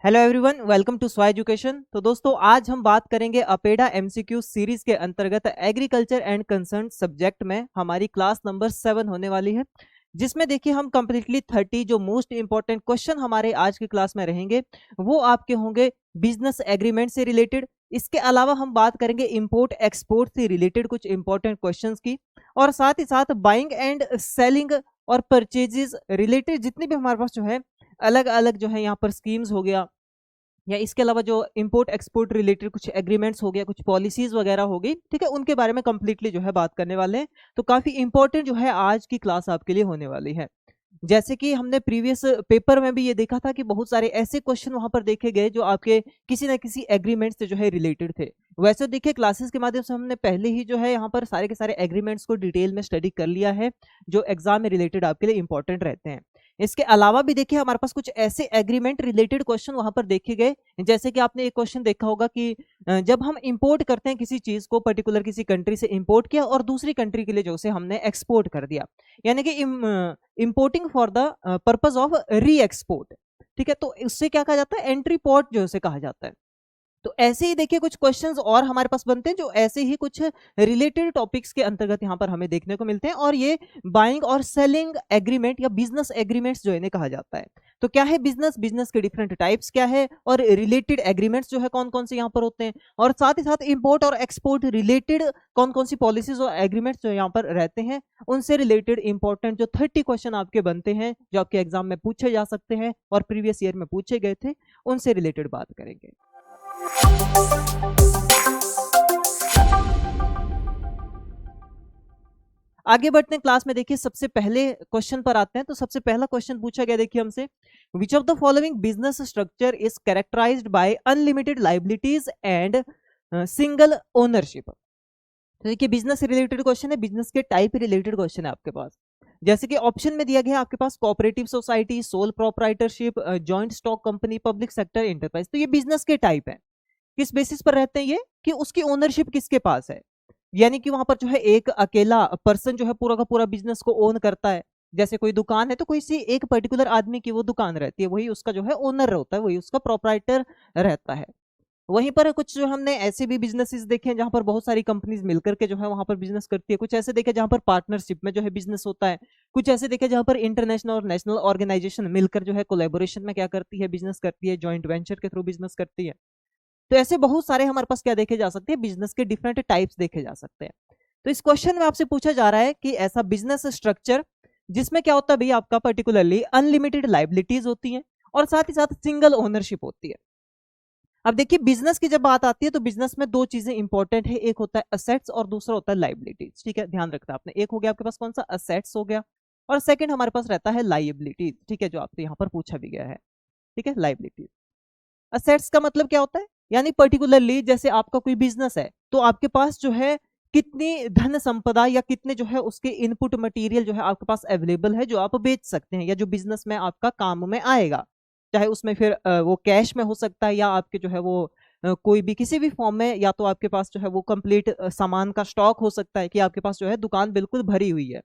Hello everyone, welcome to Swaay education. तो दोस्तों, आज हम बात करेंगे अपेडा एमसीक्यू सीरीज के अंतर्गत एग्रीकल्चर एंड कंसर्न सब्जेक्ट में हमारी क्लास नंबर 7 होने वाली है, जिसमें देखिए हम कंप्लीटली 30 जो मोस्ट इंपॉर्टेंट क्वेश्चन हमारे आज की क्लास में रहेंगे वो आपके होंगे बिजनेस एग्रीमेंट से रिलेटेड। इसके अलावा हम बात करेंगे इंपोर्ट एक्सपोर्ट से रिलेटेड कुछ इंपॉर्टेंट क्वेश्चंस की, और साथ ही साथ बाइंग एंड सेलिंग और परचेजेस रिलेटेड जितने भी हमारे पास जो है अलग अलग जो है यहाँ पर स्कीम्स हो गया, या इसके अलावा जो इंपोर्ट एक्सपोर्ट रिलेटेड कुछ एग्रीमेंट्स हो गया, कुछ पॉलिसीज वगैरह हो गई, ठीक है, उनके बारे में कंप्लीटली जो है बात करने वाले हैं। तो काफी इंपॉर्टेंट जो है आज की क्लास आपके लिए होने वाली है। जैसे कि हमने प्रीवियस पेपर में भी ये देखा था कि बहुत सारे ऐसे क्वेश्चन वहां पर देखे गए जो आपके किसी ना किसी एग्रीमेंट से जो है रिलेटेड थे। वैसे देखिए क्लासेस के माध्यम से हमने पहले ही जो है यहाँ पर सारे के सारे एग्रीमेंट्स को डिटेल में स्टडी कर लिया है जो एग्जाम में रिलेटेड आपके लिए इंपॉर्टेंट रहते हैं। इसके अलावा भी देखिए हमारे पास कुछ ऐसे एग्रीमेंट रिलेटेड क्वेश्चन वहां पर देखे गए, जैसे कि आपने एक क्वेश्चन देखा होगा कि जब हम इंपोर्ट करते हैं किसी चीज को, पर्टिकुलर किसी कंट्री से इंपोर्ट किया और दूसरी कंट्री के लिए जो उसे हमने एक्सपोर्ट कर दिया, यानी कि importing for the purpose of री एक्सपोर्ट, ठीक है, तो उससे क्या कहा जाता है, एंट्री पोर्ट जो उसे कहा जाता है। तो ऐसे ही देखिए कुछ क्वेश्चंस और हमारे पास बनते हैं जो ऐसे ही कुछ रिलेटेड टॉपिक्स के अंतर्गत यहाँ पर हमें देखने को मिलते हैं, और ये बाइंग और सेलिंग एग्रीमेंट या बिजनेस एग्रीमेंट्स जो इन्हें कहा जाता है। तो क्या है बिजनेस, बिजनेस के डिफरेंट टाइप्स क्या है, और रिलेटेड एग्रीमेंट्स जो है कौन कौन से यहाँ पर होते हैं, और साथ ही साथ इंपोर्ट और एक्सपोर्ट रिलेटेड कौन कौन सी पॉलिसीज और एग्रीमेंट्स जो यहाँ पर रहते हैं, उनसे रिलेटेड इंपॉर्टेंट जो 30 क्वेश्चन आपके बनते हैं जो आपके एग्जाम में पूछे जा सकते हैं और प्रीवियस ईयर में पूछे गए थे, उनसे रिलेटेड बात करेंगे। आगे बढ़ते हैं क्लास में। देखिए सबसे पहले क्वेश्चन पर आते हैं। तो सबसे पहला क्वेश्चन पूछा गया, देखिए हमसे, which of the following business structure is characterised by unlimited liabilities and single ownership. तो देखिए बिजनेस से रिलेटेड क्वेश्चन है, बिजनेस के टाइप रिलेटेड क्वेश्चन है आपके पास। जैसे कि ऑप्शन में दिया गया है आपके पास cooperative society, sole proprietorship, joint stock company, public sector enterprise. तो ये बिजनेस के टाइप है, किस बेसिस पर रहते हैं ये, कि उसकी ओनरशिप किसके पास है, यानी कि वहां पर जो है एक अकेला पर्सन जो है पूरा का पूरा बिजनेस को ओन करता है। जैसे कोई दुकान है तो कोई सी एक पर्टिकुलर आदमी की वो दुकान रहती है, वही उसका जो है ओनर होता है, वही उसका प्रोप्राइटर रहता है। वहीं पर कुछ जो हमने ऐसे भी बिजनेसेस देखे हैं जहां पर बहुत सारी कंपनीज मिलकर के जो है वहां पर बिजनेस करती है। कुछ ऐसे देखे जहां पर पार्टनरशिप में जो है बिजनेस होता है, कुछ ऐसे देखे जहां पर इंटरनेशनल और नेशनल ऑर्गेनाइजेशन मिलकर जो है कोलैबोरेशन में क्या करती है, बिजनेस करती है, जॉइंट वेंचर के थ्रू बिजनेस करती है। तो ऐसे बहुत सारे हमारे पास क्या देखे जा सकते हैं, बिजनेस के डिफरेंट टाइप्स देखे जा सकते हैं। तो इस क्वेश्चन में आपसे पूछा जा रहा है कि ऐसा बिजनेस स्ट्रक्चर जिसमें क्या होता है भाई, आपका पर्टिकुलरली अनलिमिटेड लाइबिलिटीज होती हैं और साथ ही साथ सिंगल ओनरशिप होती है। अब देखिए बिजनेस की जब बात आती है तो बिजनेस में दो चीजें इंपॉर्टेंट है, एक होता है असेट्स और दूसरा होता है लाइबिलिटीज, ठीक है, ध्यान रखना आपने। एक हो गया आपके पास कौन सा, असेट्स हो गया, और सेकंड हमारे पास रहता है लाइबिलिटीज, ठीक है, जो आपसे यहाँ पर पूछा भी गया है, ठीक है, लाइबिलिटीज। असेट्स का मतलब क्या होता है, यानी पर्टिकुलरली जैसे आपका कोई बिजनेस है तो आपके पास जो है कितनी धन संपदा या कितने जो है उसके इनपुट मटेरियल जो है आपके पास अवेलेबल है जो आप बेच सकते हैं या जो बिजनेस में आपका काम में आएगा। चाहे उसमें फिर वो कैश में हो सकता है या आपके जो है वो कोई भी किसी भी फॉर्म में, या तो आपके पास जो है वो कंप्लीट सामान का स्टॉक हो सकता है कि आपके पास जो है दुकान बिल्कुल भरी हुई है।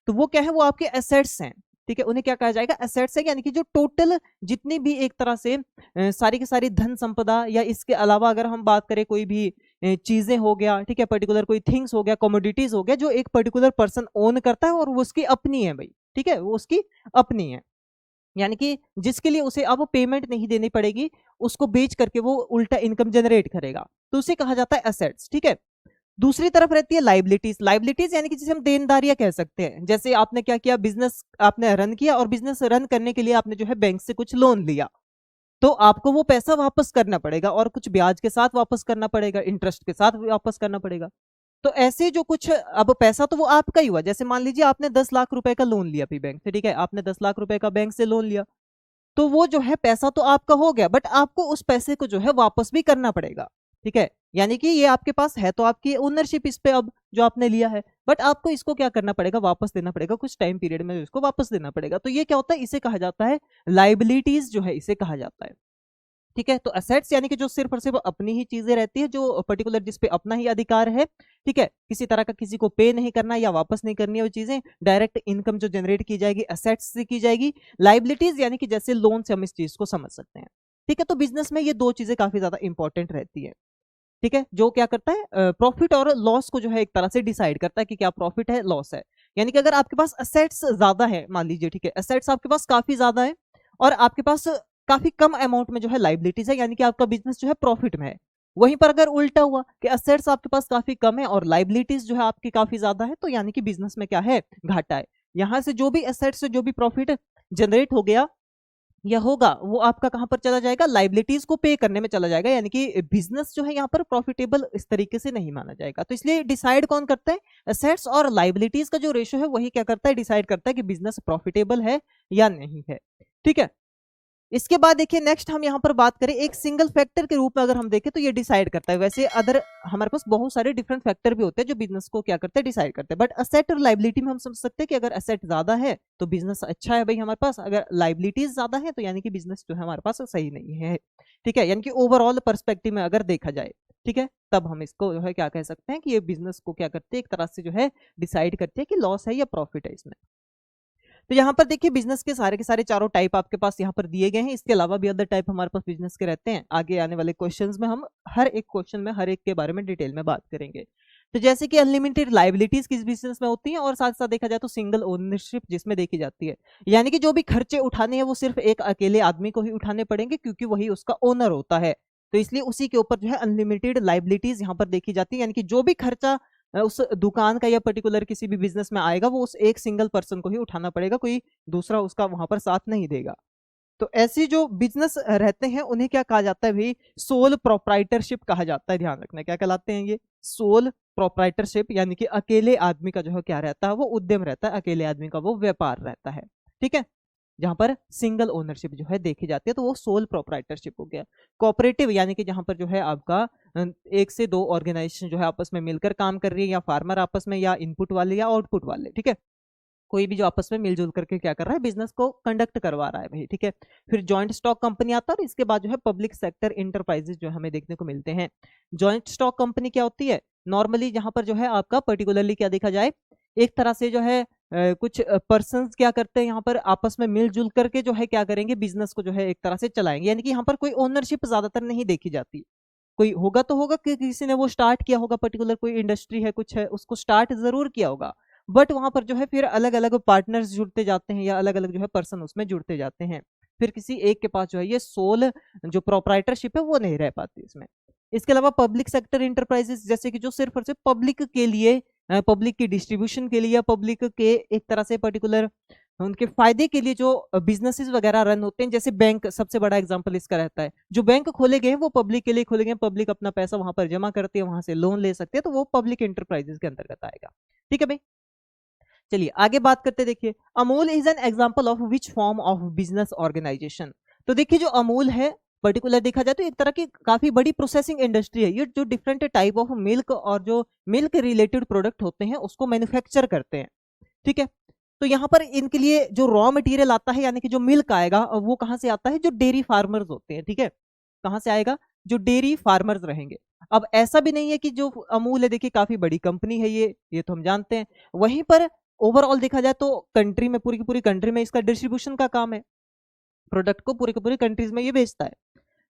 तो वो क्या है, वो आपके एसेट्स हैं, ठीक है, उन्हें क्या कहा जाएगा, एसेट्स है, यानी कि जो टोटल जितनी भी एक तरह से सारी की सारी धन संपदा, या इसके अलावा अगर हम बात करें कोई भी चीजें हो गया, ठीक है, पर्टिकुलर कोई थिंग्स हो गया, कमोडिटीज हो गया, जो एक पर्टिकुलर पर्सन ओन करता है और वो उसकी अपनी है भाई, ठीक है, वो उसकी अपनी है, यानी कि जिसके लिए उसे अब पेमेंट नहीं देनी पड़ेगी, उसको बेच करके वो उल्टा इनकम जनरेट करेगा, तो उसे कहा जाता है एसेट्स, ठीक है। दूसरी तरफ रहती है लाइबिलिटीज। लाइबिलिटीज यानी कि जिसे हम देनदारियां कह सकते हैं। जैसे आपने क्या किया, बिजनेस आपने रन किया और बिजनेस रन करने के लिए आपने जो है बैंक से कुछ लोन लिया, तो आपको वो पैसा वापस करना पड़ेगा और कुछ ब्याज के साथ वापस करना पड़ेगा, इंटरेस्ट के साथ वापस करना पड़ेगा। तो ऐसे जो कुछ, अब पैसा तो वो आपका ही हुआ, जैसे मान लीजिए आपने 10 लाख रुपए का लोन लिया फिर बैंक से, ठीक है, आपने 10 लाख रुपए का बैंक से लोन लिया, तो वो जो है पैसा तो आपका हो गया, बट आपको उस पैसे को जो है वापस भी करना पड़ेगा, ठीक है, यानी कि ये आपके पास है तो आपकी ओनरशिप इस पे अब जो आपने लिया है, बट आपको इसको क्या करना पड़ेगा, वापस देना पड़ेगा, कुछ टाइम पीरियड में इसको वापस देना पड़ेगा। तो ये क्या होता है, इसे कहा जाता है लाइबिलिटीज, जो है इसे कहा जाता है, ठीक है। तो असेट्स यानी कि जो सिर्फ और सिर्फ अपनी ही चीजें रहती है, जो पर्टिकुलर जिस पे अपना ही अधिकार है, ठीक है, किसी तरह का किसी को पे नहीं करना या वापस नहीं करनी है, वो चीजें डायरेक्ट इनकम जो जनरेट की जाएगी असेट्स से की जाएगी। लाइबिलिटीज यानी कि जैसे लोन से हम इस चीज को समझ सकते हैं, ठीक है। तो बिजनेस में ये दो चीजें काफी ज्यादा इंपॉर्टेंट रहती है, ठीक है, जो क्या करता है प्रॉफिट और लॉस को जो है एक तरह से डिसाइड करता है कि क्या प्रॉफिट है लॉस है। यानी कि अगर आपके पास असेट्स ज्यादा है, मान लीजिए, ठीक है, असेट्स आपके पास काफी ज्यादा है और आपके पास काफी कम अमाउंट में जो है लाइबिलिटीज है, यानी कि आपका बिजनेस जो है प्रॉफिट में है। वहीं पर अगर उल्टा हुआ कि असेट्स आपके पास काफी कम है और लाइबिलिटीज जो है आपकी काफी ज्यादा है, तो यानी कि बिजनेस में क्या है, घाटा है। यहां से जो भी असेट्स से जो भी प्रॉफिट जनरेट हो गया या होगा, वो आपका कहां पर चला जाएगा, लाइबिलिटीज को पे करने में चला जाएगा। यानी कि बिजनेस जो है यहाँ पर प्रॉफिटेबल इस तरीके से नहीं माना जाएगा। तो इसलिए डिसाइड कौन करता है, असेट्स और लाइबिलिटीज का जो रेशो है वही क्या करता है, डिसाइड करता है कि बिजनेस प्रॉफिटेबल है या नहीं है, ठीक है। इसके बाद देखिए नेक्स्ट हम यहाँ पर बात करें एक सिंगल फैक्टर के रूप में, अगर हम देखें तो ये डिसाइड करता है। वैसे अदर हमारे पास बहुत सारे डिफरेंट फैक्टर भी होते हैं जो बिजनेस को क्या करते हैं, डिसाइड करते हैं, बट असेट और लाइबिलिटी में हम समझ सकते हैं कि अगर असेट ज्यादा है तो बिजनेस अच्छा है भाई हमारे पास, अगर लाइबिलिटीज ज्यादा है तो यानी कि बिजनेस जो है हमारे पास सही नहीं है, ठीक है। यानी कि ओवरऑल पर्सपेक्टिव में अगर देखा जाए, ठीक है, तब हम इसको जो है क्या कह सकते हैं कि ये बिजनेस को क्या करते हैं, एक तरह से जो है डिसाइड करते हैं कि लॉस है या प्रॉफिट है इसमें। तो यहाँ पर देखिए बिजनेस के सारे चारों टाइप आपके पास यहाँ पर दिए गए हैं। इसके अलावा भी अदर टाइप हमारे पास बिजनेस के रहते हैं। आगे आने वाले क्वेश्चंस में हम हर एक क्वेश्चन में हर एक के बारे में डिटेल में बात करेंगे। तो जैसे कि अनलिमिटेड लाइबिलिटीज किस बिजनेस में होती हैं, और साथ साथ देखा जाए तो सिंगल ओनरशिप जिसमें देखी जाती है, यानी कि जो भी खर्चे उठाने हैं वो सिर्फ एक अकेले आदमी को ही उठाने पड़ेंगे क्योंकि वही उसका ओनर होता है। तो इसलिए उसी के ऊपर जो है अनलिमिटेड लाइबिलिटीज यहाँ पर देखी जाती है, यानी कि जो भी खर्चा उस दुकान का या पर्टिकुलर किसी भी बिजनेस में आएगा वो उस एक सिंगल पर्सन को ही उठाना पड़ेगा, कोई दूसरा उसका वहां पर साथ नहीं देगा। तो ऐसी जो बिजनेस रहते हैं उन्हें क्या कहा जाता है भाई, सोल प्रोप्राइटरशिप कहा जाता है। ध्यान रखना क्या कहलाते हैं ये, सोल प्रोप्राइटरशिप, यानी कि अकेले आदमी का जो है क्या रहता है, वो उद्यम रहता है, अकेले आदमी का वो व्यापार रहता है, ठीक है, जहां पर सिंगल ओनरशिप जो है देखी जाती है, तो वो सोल प्रोप्राइटरशिप हो गया। कोऑपरेटिव यानी कि जहां पर जो है आपका एक से दो ऑर्गेनाइजेशन जो है आपस में मिलकर काम कर रही है, या फार्मर आपस में, या इनपुट वाले या आउटपुट वाले, ठीक है, कोई भी जो आपस में मिलजुल करके क्या कर रहा है, बिजनेस को कंडक्ट करवा रहा है भाई, ठीक है। फिर जॉइंट स्टॉक कंपनी आता है और इसके बाद जो है पब्लिक सेक्टर इंटरप्राइजेस जो हमें देखने को मिलते हैं। जॉइंट स्टॉक कंपनी क्या होती है, नॉर्मली जहां पर जो है आपका पर्टिकुलरली क्या देखा जाए, एक तरह से जो है कुछ पर्संस क्या करते हैं यहाँ पर आपस में मिलजुल करके जो है क्या करेंगे, बिजनेस को जो है एक तरह से चलाएंगे। यानी कि यहाँ पर कोई ओनरशिप ज्यादातर नहीं देखी जाती, कोई होगा तो होगा कि किसी ने वो स्टार्ट किया होगा, पर्टिकुलर कोई इंडस्ट्री है कुछ है उसको स्टार्ट जरूर किया होगा, बट वहां पर जो है फिर अलग अलग पार्टनर्स जुड़ते जाते हैं या अलग अलग जो है पर्सन उसमें जुड़ते जाते हैं, फिर किसी एक के पास जो है ये सोल जो प्रोप्राइटरशिप है वो नहीं रह पाती इसमें। इसके अलावा पब्लिक सेक्टर इंटरप्राइजेस, जैसे कि जो सिर्फ और सिर्फ पब्लिक के लिए, पब्लिक की डिस्ट्रीब्यूशन के लिए या पब्लिक के एक तरह से पर्टिकुलर उनके फायदे के लिए जो बिजनेसेस वगैरह रन होते हैं, जैसे बैंक सबसे बड़ा एग्जांपल इसका रहता है। जो बैंक खोले गए हैं वो पब्लिक के लिए खोले गए हैं, पब्लिक अपना पैसा वहां पर जमा करती है, वहां से लोन ले सकते हैं, तो वो पब्लिक इंटरप्राइजेस के अंतर्गत आएगा, ठीक है भाई। चलिए आगे बात करते, देखिए Amul is an example of which form of business organisation. तो देखिए जो अमूल है पर्टिकुलर देखा जाए तो एक तरह की काफी बड़ी प्रोसेसिंग इंडस्ट्री है, ये जो डिफरेंट टाइप ऑफ मिल्क और जो मिल्क रिलेटेड प्रोडक्ट होते हैं उसको मैन्युफैक्चर करते हैं, ठीक है। तो यहाँ पर इनके लिए जो रॉ मटेरियल आता है, यानी कि जो मिल्क आएगा वो कहाँ से आता है, जो डेयरी फार्मर्स होते हैं, ठीक है, कहाँ से आएगा, जो डेयरी फार्मर्स रहेंगे। अब ऐसा भी नहीं है कि जो अमूल है देखिए काफी बड़ी कंपनी है ये तो हम जानते हैं, वहीं पर ओवरऑल देखा जाए तो कंट्री में, पूरी की पूरी कंट्री में इसका डिस्ट्रीब्यूशन का काम है, प्रोडक्ट को पूरी की पूरी कंट्रीज में ये बेचता है।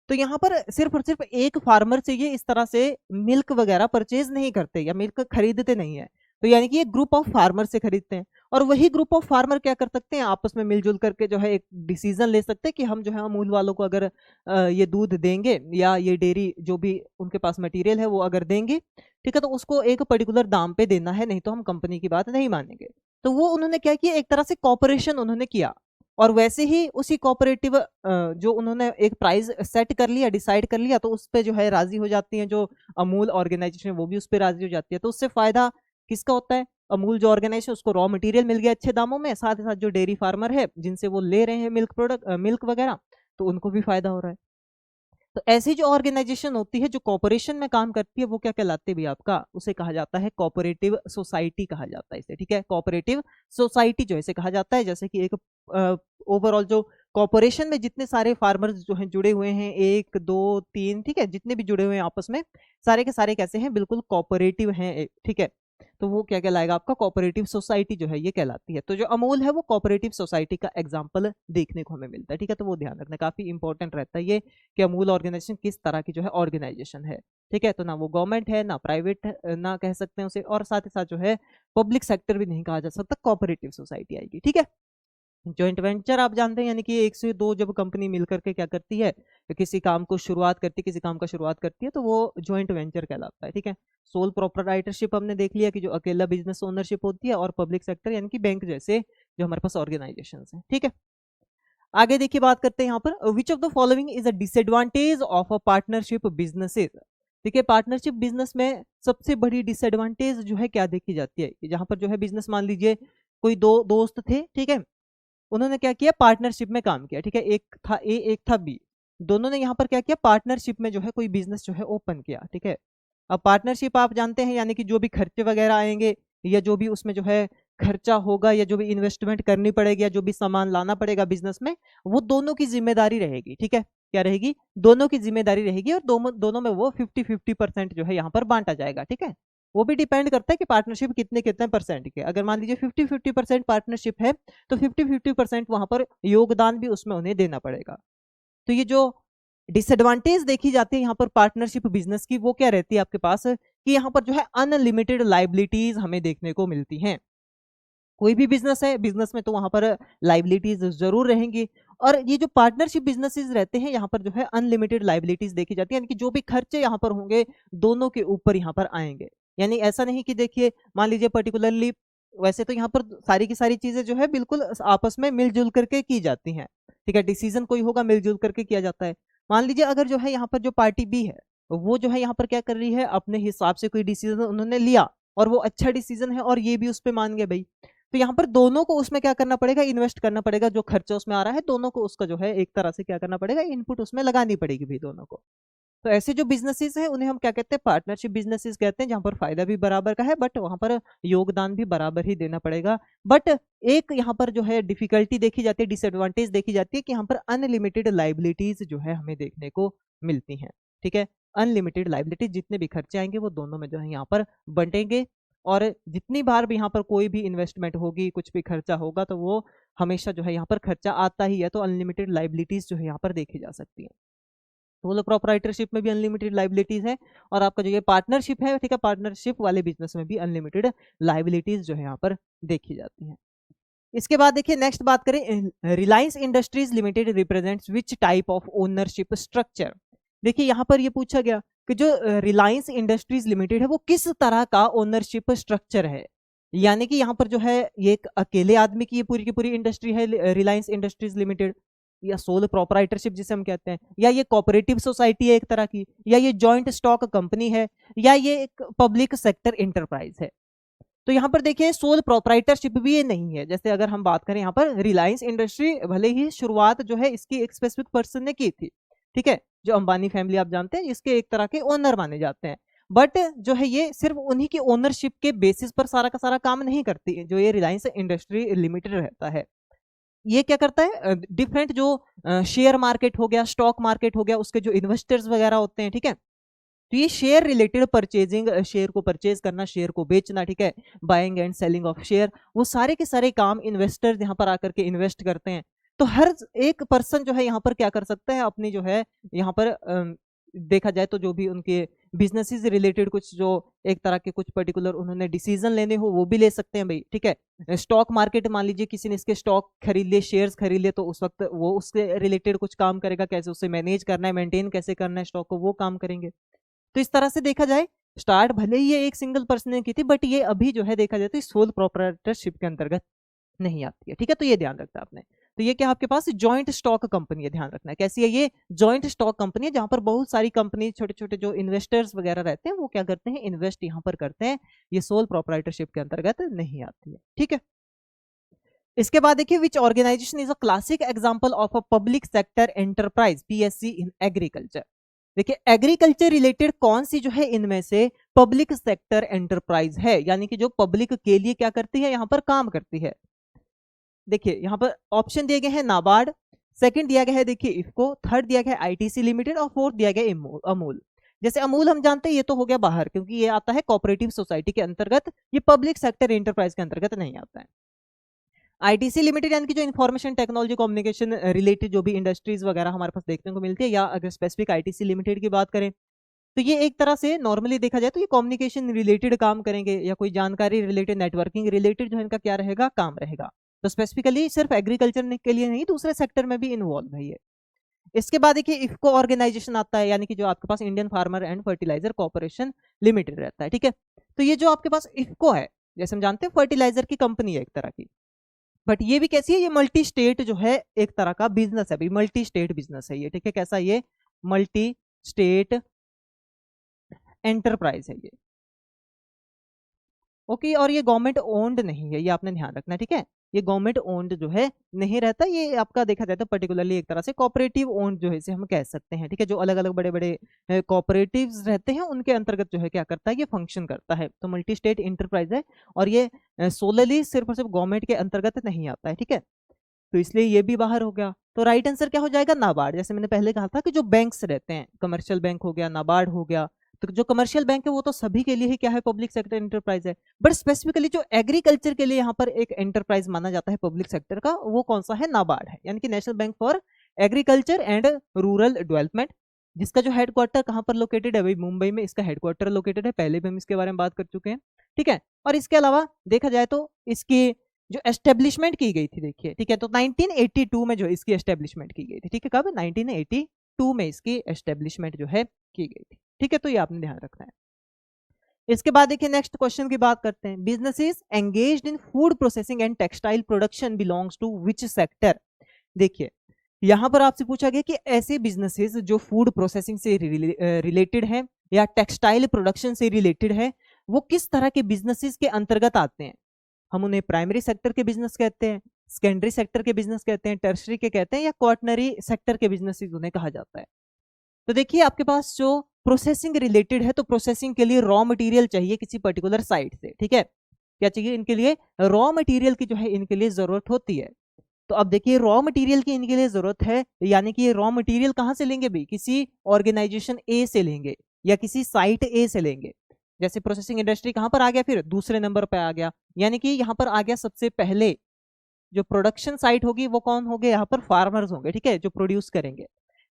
तो यहाँ पर सिर्फ और सिर्फ एक फार्मर से ये इस तरह से मिल्क वगैरह परचेज नहीं करते या मिल्क खरीदते नहीं है, तो यानी कि ये ग्रुप ऑफ फार्मर से खरीदते हैं, और वही ग्रुप ऑफ फार्मर क्या कर सकते हैं, आपस में मिलजुल करके जो है एक डिसीजन ले सकते हैं कि हम जो है अमूल वालों को अगर ये दूध देंगे या ये डेयरी जो भी उनके पास मटेरियल है वो अगर देंगे, ठीक है, तो उसको एक पर्टिकुलर दाम पे देना है, नहीं तो हम कंपनी की बात नहीं मानेंगे। तो वो उन्होंने क्या किया, एक तरह से कॉपरेशन उन्होंने किया, और वैसे ही उसी कोऑपरेटिव जो उन्होंने एक प्राइस सेट कर लिया, डिसाइड कर लिया, तो उस पे जो है राजी हो जाती हैं जो अमूल ऑर्गेनाइजेशन, वो भी उस पे राजी हो जाती है। तो उससे फायदा किसका होता है, अमूल जो ऑर्गेनाइजेशन उसको रॉ मटेरियल मिल गया अच्छे दामों में, साथ ही साथ जो डेयरी फार्मर है जिनसे वो ले रहे हैं मिल्क प्रोडक्ट, मिल्क वगैरह, तो उनको भी फायदा हो रहा है। तो ऐसी जो ऑर्गेनाइजेशन होती है जो कॉर्पोरेशन में काम करती है वो क्या कहलाती है भी आपका, उसे कहा जाता है कोऑपरेटिव सोसाइटी कहा जाता है इसे, ठीक है, कोऑपरेटिव सोसाइटी जो इसे कहा जाता है। जैसे कि एक ओवरऑल जो कॉर्पोरेशन में जितने सारे फार्मर्स जो हैं जुड़े हुए हैं, एक दो तीन, ठीक है, जितने भी जुड़े हुए हैं आपस में, सारे के सारे कैसे हैं, बिल्कुल कोऑपरेटिव हैं, ठीक है। तो वो क्या कहलाएगा आपका कोऑपरेटिव सोसाइटी जो है ये कहलाती है। तो जो अमूल है वो कोऑपरेटिव सोसाइटी का एग्जाम्पल देखने को हमें मिलता है, ठीक है। तो वो ध्यान रखना काफी इंपॉर्टेंट रहता है ये कि अमूल ऑर्गेनाइजेशन किस तरह की जो है ऑर्गेनाइजेशन है, ठीक है। तो ना वो गवर्नमेंट है, ना प्राइवेट ना कह सकते हैं उसे, और साथ ही साथ जो है पब्लिक सेक्टर भी नहीं कहा जा सकता, कोऑपरेटिव सोसाइटी आएगी, ठीक है। जॉइंट वेंचर आप जानते हैं, यानी कि एक से दो जब कंपनी मिलकर के क्या करती है, किसी काम को शुरुआत करती है, किसी काम का शुरुआत करती है, तो वो जॉइंट वेंचर कहलाता है, ठीक है। सोल प्रोप्राइटरशिप हमने देख लिया कि जो अकेला बिजनेस ओनरशिप होती है, और पब्लिक सेक्टर यानी कि बैंक जैसे जो हमारे पास ऑर्गेनाइजेशन है, ठीक है। आगे देखिए बात करते हैं यहाँ पर, विच of the following is a disadvantage of a partnership businesses. देखिए पार्टनरशिप बिजनेस में सबसे बड़ी डिसएडवांटेज जो है क्या देखी जाती है, जहां पर जो है बिजनेस, मान लीजिए कोई दो दोस्त थे, ठीक है, उन्होंने क्या किया, पार्टनरशिप में काम किया, ठीक है। एक था ए, एक था बी, दोनों ने यहाँ पर क्या किया, पार्टनरशिप में जो है कोई बिजनेस जो है ओपन किया, ठीक है। अब पार्टनरशिप आप जानते हैं, यानी कि जो भी खर्चे वगैरह आएंगे, या जो भी उसमें जो है खर्चा होगा, या जो भी इन्वेस्टमेंट करनी पड़ेगी, या जो भी सामान लाना पड़ेगा बिजनेस में, वो दोनों की जिम्मेदारी रहेगी, ठीक है। क्या रहेगी, दोनों की जिम्मेदारी रहेगी, और दोनों में वो 50-50% जो है यहाँ पर बांटा जाएगा, ठीक है। वो भी डिपेंड करता है कि पार्टनरशिप कितने कितने परसेंट के, अगर मान लीजिए 50-50% पार्टनरशिप है, तो 50-50% वहां पर योगदान भी उसमें उन्हें देना पड़ेगा। तो ये जो डिसएडवांटेज देखी जाती है यहाँ पर पार्टनरशिप बिजनेस की, वो क्या रहती है आपके पास, कि यहाँ पर जो है अनलिमिटेड लाइबिलिटीज हमें देखने को मिलती हैं। कोई भी बिजनेस है, बिजनेस में तो वहां पर लाइबिलिटीज जरूर रहेंगी, और ये जो पार्टनरशिप बिजनेसेस रहते हैं यहाँ पर जो है अनलिमिटेड लाइबिलिटीज देखी जाती है, यानी कि जो भी खर्चे यहाँ पर होंगे दोनों के ऊपर यहाँ पर आएंगे। यानी ऐसा नहीं कि देखिए मान लीजिए पर्टिकुलरली, वैसे तो यहाँ पर सारी की सारी चीजें जो है बिल्कुल आपस में मिलजुल करके की जाती हैं, ठीक है। डिसीजन कोई होगा मिलजुल करके किया जाता है। मान लीजिए अगर जो है यहाँ पर जो पार्टी बी है, वो जो है यहाँ पर क्या कर रही है, अपने हिसाब से कोई डिसीजन उन्होंने लिया, और वो अच्छा डिसीजन है, और ये भी उस पर मान गए भाई, तो यहाँ पर दोनों को उसमें क्या करना पड़ेगा, इन्वेस्ट करना पड़ेगा, जो खर्चा उसमें आ रहा है दोनों को उसका जो है एक तरह से क्या करना पड़ेगा, इनपुट उसमें लगानी पड़ेगी भाई दोनों को। तो ऐसे जो बिजनेसेस हैं उन्हें हम क्या कहते हैं, पार्टनरशिप बिजनेसेस कहते हैं, जहां पर फायदा भी बराबर का है, बट वहां पर योगदान भी बराबर ही देना पड़ेगा। बट एक यहाँ पर जो है डिफिकल्टी देखी जाती है, डिसएडवांटेज देखी जाती है, कि यहाँ पर अनलिमिटेड लाइबिलिटीज जो है हमें देखने को मिलती हैं, ठीक है। अनलिमिटेड लाइबिलिटीज, जितने भी खर्चे आएंगे वो दोनों में जो है यहाँ पर बंटेंगे, और जितनी बार भी यहाँ पर कोई भी इन्वेस्टमेंट होगी, कुछ भी खर्चा होगा, तो वो हमेशा जो है यहाँ पर खर्चा आता ही है, तो अनलिमिटेड लाइबिलिटीज जो है यहाँ पर देखी जा सकती है। तो वो प्रोप्राइटरशिप में भी अनलिमिटेड लाइबिलिटीज है, और आपका जो ये पार्टनरशिप है, ठीक है, पार्टनरशिप वाले बिजनेस में भी अनलिमिटेड लाइबिलिटीज जो है यहाँ पर देखी जाती है। इसके बाद देखिए नेक्स्ट बात करें, Reliance industries limited represents which type of ownership structure. देखिए यहाँ पर ये पूछा गया कि जो रिलायंस इंडस्ट्रीज लिमिटेड है वो किस तरह का ओनरशिप स्ट्रक्चर है, यानी कि यहाँ पर जो है ये एक अकेले आदमी की ये पूरी की पूरी इंडस्ट्री है रिलायंस इंडस्ट्रीज लिमिटेड, या सोल प्रोप्राइटरशिप जिसे हम कहते हैं, या ये कोऑपरेटिव सोसाइटी है एक तरह की, या ये जॉइंट स्टॉक कंपनी है, या ये एक पब्लिक सेक्टर एंटरप्राइज है। तो यहाँ पर देखिए सोल प्रोप्राइटरशिप भी ये नहीं है। जैसे अगर हम बात करें यहाँ पर रिलायंस इंडस्ट्री, भले ही शुरुआत जो है इसकी एक स्पेसिफिक पर्सन ने की थी, ठीक है, जो अंबानी फैमिली आप जानते हैं, इसके एक तरह के ओनर माने जाते हैं, बट जो है ये सिर्फ उन्हीं की ओनरशिप के बेसिस पर सारा का सारा काम नहीं करती है, जो ये रिलायंस इंडस्ट्री लिमिटेड रहता है। ये क्या करता है, डिफरेंट जो शेयर मार्केट हो गया, स्टॉक मार्केट हो गया, उसके जो इन्वेस्टर्स वगैरह होते हैं, ठीक है, तो ये शेयर रिलेटेड परचेजिंग, शेयर को परचेज करना, शेयर को बेचना, ठीक है, buying and selling of share, वो सारे के सारे काम इन्वेस्टर्स यहाँ पर आकर के इन्वेस्ट करते हैं। तो हर एक पर्सन जो है यहाँ पर क्या कर सकता है, अपनी जो है यहाँ पर देखा जाए तो जो भी उनके बिजनेसेस रिलेटेड कुछ जो एक तरह के कुछ पर्टिकुलर उन्होंने डिसीजन लेने हो वो भी ले सकते हैं भाई, ठीक है। स्टॉक मार्केट, मान लीजिए किसी ने इसके स्टॉक खरीद लिए, शेयर्स खरीद लिए, तो उस वक्त वो उससे रिलेटेड कुछ काम करेगा, कैसे उसे मैनेज करना है, मेंटेन कैसे करना है स्टॉक को, वो काम करेंगे। तो इस तरह से देखा जाए स्टार्ट भले ही ये एक सिंगल पर्सन ने की थी, बट ये अभी जो है देखा जाए तो सोल प्रोप्राइटरशिप के अंतर्गत नहीं आती है, ठीक है। तो ये ध्यान रखना आपने। तो ये क्या आपके पास जॉइंट स्टॉक कंपनी है, ध्यान रखना है कैसी है ये, जॉइंट स्टॉक कंपनी है, जहां पर बहुत सारी कंपनी, छोटे छोटे जो इन्वेस्टर्स वगैरह रहते हैं वो क्या करते हैं, इन्वेस्ट यहाँ पर करते हैं। ये सोल प्रोप्राइटरशिप के अंतर्गत नहीं आती है, ठीक है। इसके बाद देखिए which organisation is a classic example of a public sector enterprise PSC in agriculture. देखिए एग्रीकल्चर रिलेटेड कौन सी जो है इनमें से पब्लिक सेक्टर एंटरप्राइज है, यानी कि जो पब्लिक के लिए क्या करती है, यहाँ पर काम करती है। देखिए यहाँ पर ऑप्शन दिए गए हैं नाबार्ड, सेकंड दिया गया है देखिए इफको, थर्ड दिया गया है आईटीसी लिमिटेड, और फोर्थ दिया गया अमूल। जैसे अमूल हम जानते हैं ये तो हो गया बाहर, क्योंकि ये आता है कोऑपरेटिव सोसाइटी के अंतर्गत, ये पब्लिक सेक्टर एंटरप्राइज के अंतर्गत नहीं आता है। आईटीसी लिमिटेड यानी कि जो इन्फॉर्मेशन टेक्नोलॉजी कम्युनिकेशन रिलेटेड जो भी इंडस्ट्रीज वगैरह हमारे पास देखने को मिलती है, या अगर स्पेसिफिक आईटीसी लिमिटेड की बात करें तो ये एक तरह से नॉर्मली देखा जाए तो ये कम्युनिकेशन रिलेटेड काम करेंगे, या कोई जानकारी रिलेटेड, नेटवर्किंग रिलेटेड जो इनका क्या रहेगा, काम रहेगा। तो स्पेसिफिकली सिर्फ एग्रीकल्चर के लिए नहीं, दूसरे सेक्टर में भी इन्वॉल्व है ये। इसके बाद देखिए इफको ऑर्गेनाइजेशन आता है, यानी कि जो आपके पास Indian farmer and fertiliser corporation limited रहता है, ठीक है। तो ये जो आपके पास इफको है, जैसे हम जानते हैं फर्टिलाइजर की कंपनी है एक तरह की, बट ये भी कैसी है, ये मल्टी स्टेट जो है एक तरह का बिजनेस है, भाई मल्टी स्टेट बिजनेस है ये, ठीक है। कैसा, ये मल्टी स्टेट एंटरप्राइज है ये, ओके। और ये गवर्नमेंट ओन्ड नहीं है, ये आपने ध्यान रखना है, ठीक है। ये गवर्नमेंट ओन्ड जो है नहीं रहता, ये आपका देखा जाए तो पर्टिकुलरली एक तरह से कोऑपरेटिव ओन्ड जो है इसे हम कह सकते हैं, ठीक है। जो अलग अलग बड़े बड़े कोऑपरेटिव्स रहते हैं उनके अंतर्गत जो है क्या करता है, ये फंक्शन करता है। तो मल्टी स्टेट इंटरप्राइज है, और ये सोलरली सिर्फ और सिर्फ गवर्नमेंट के अंतर्गत नहीं आता है, ठीक है। तो इसलिए ये भी बाहर हो गया। तो राइट आंसर क्या हो जाएगा, नाबार्ड। जैसे मैंने पहले कहा था कि जो बैंक्स रहते हैं, कमर्शियल बैंक हो गया, नाबार्ड हो गया, तो जो कमर्शियल बैंक है वो तो सभी के लिए ही क्या है, पब्लिक सेक्टर एंटरप्राइज है। बट स्पेसिफिकली जो एग्रीकल्चर के लिए यहाँ पर एक एंटरप्राइज माना जाता है पब्लिक सेक्टर का, वो कौन सा है, नाबार्ड है, यानी कि national bank for agriculture and rural development, जिसका जो हेडक्वार्टर कहाँ पर लोकेटेड है, भाई मुंबई में इसका हेडक्वार्टर लोकेटेड है, पहले भी हम इसके बारे में बात कर चुके हैं, ठीक है। और इसके अलावा देखा जाए तो इसकी जो एस्टेब्लिशमेंट की गई थी, देखिए, ठीक है, तो 1982 में जो इसकी एस्टेब्लिशमेंट की गई थी, ठीक है, कब, 1982 में इसकी एस्टेब्लिशमेंट जो है की गई थी, ठीक है। तो ये आपने ध्यान रखना है। इसके बाद देखिए नेक्स्ट क्वेश्चन की बात करते हैं, businesses engaged in food processing and textile production belongs to which sector. देखिए यहां पर आपसे पूछा गया कि ऐसे बिजनेसेस जो फूड प्रोसेसिंग से रिलेटेड है या टेक्सटाइल प्रोडक्शन से रिलेटेड है, वो किस तरह के बिजनेसेस के अंतर्गत आते हैं। हम उन्हें प्राइमरी सेक्टर के बिजनेस कहते हैं, सेकेंडरी सेक्टर के बिजनेस कहते हैं, टर्शरी के कहते हैं, या क्वार्टनरी सेक्टर के बिजनेस उन्हें कहा जाता है। तो देखिए आपके पास जो प्रोसेसिंग रिलेटेड है, तो प्रोसेसिंग के लिए रॉ मटेरियल चाहिए किसी पर्टिकुलर साइट से, ठीक है। क्या चाहिए, इनके लिए रॉ मटेरियल की जो है इनके लिए जरूरत होती है। तो अब देखिए रॉ मटेरियल की इनके लिए जरूरत है, यानी कि ये रॉ मटेरियल कहां से लेंगे भाई, किसी ऑर्गेनाइजेशन ए से लेंगे या किसी साइट ए से लेंगे। जैसे प्रोसेसिंग इंडस्ट्री कहां पर आ गया, फिर दूसरे नंबर पर आ गया, यानी कि यहां पर आ गया सबसे पहले जो प्रोडक्शन साइट होगी वो कौन होंगे, यहाँ पर फार्मर्स होंगे, ठीक है, जो प्रोड्यूस करेंगे।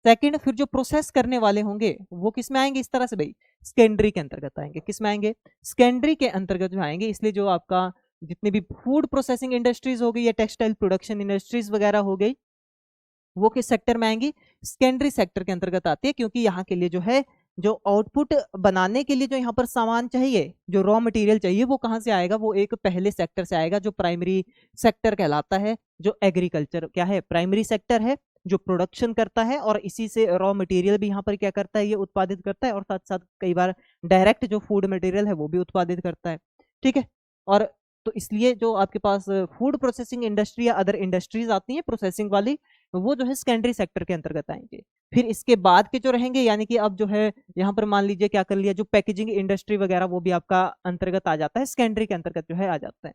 सेकंड, फिर जो प्रोसेस करने वाले होंगे वो किस में आएंगे, इस तरह से भाई सेकेंडरी के अंतर्गत आएंगे। किस में आएंगे, सेकेंडरी के अंतर्गत जो आएंगे। इसलिए जो आपका जितनी भी फूड प्रोसेसिंग इंडस्ट्रीज हो गई या टेक्सटाइल प्रोडक्शन इंडस्ट्रीज वगैरह हो गई, वो किस सेक्टर में आएंगी, सेकेंडरी सेक्टर के अंतर्गत आती है। क्योंकि यहाँ के लिए जो है जो आउटपुट बनाने के लिए जो यहाँ पर सामान चाहिए, जो रॉ मटेरियल चाहिए, वो कहाँ से आएगा, वो एक पहले सेक्टर से आएगा जो प्राइमरी सेक्टर कहलाता है। जो एग्रीकल्चर क्या है, प्राइमरी सेक्टर है, जो प्रोडक्शन करता है और इसी से रॉ मटेरियल भी यहाँ पर क्या करता है, ये उत्पादित करता है, और साथ साथ कई बार डायरेक्ट जो फूड मटेरियल है वो भी उत्पादित करता है, ठीक है। और तो इसलिए जो आपके पास फूड प्रोसेसिंग इंडस्ट्री या अदर इंडस्ट्रीज आती हैं प्रोसेसिंग वाली, वो जो है सेकेंडरी सेक्टर के अंतर्गत आएंगे। फिर इसके बाद के जो रहेंगे, यानी कि अब जो है यहाँ पर मान लीजिए क्या कर लिया, जो पैकेजिंग इंडस्ट्री वगैरह वो भी आपका अंतर्गत आ जाता है, सेकेंडरी के अंतर्गत जो है आ जाता है।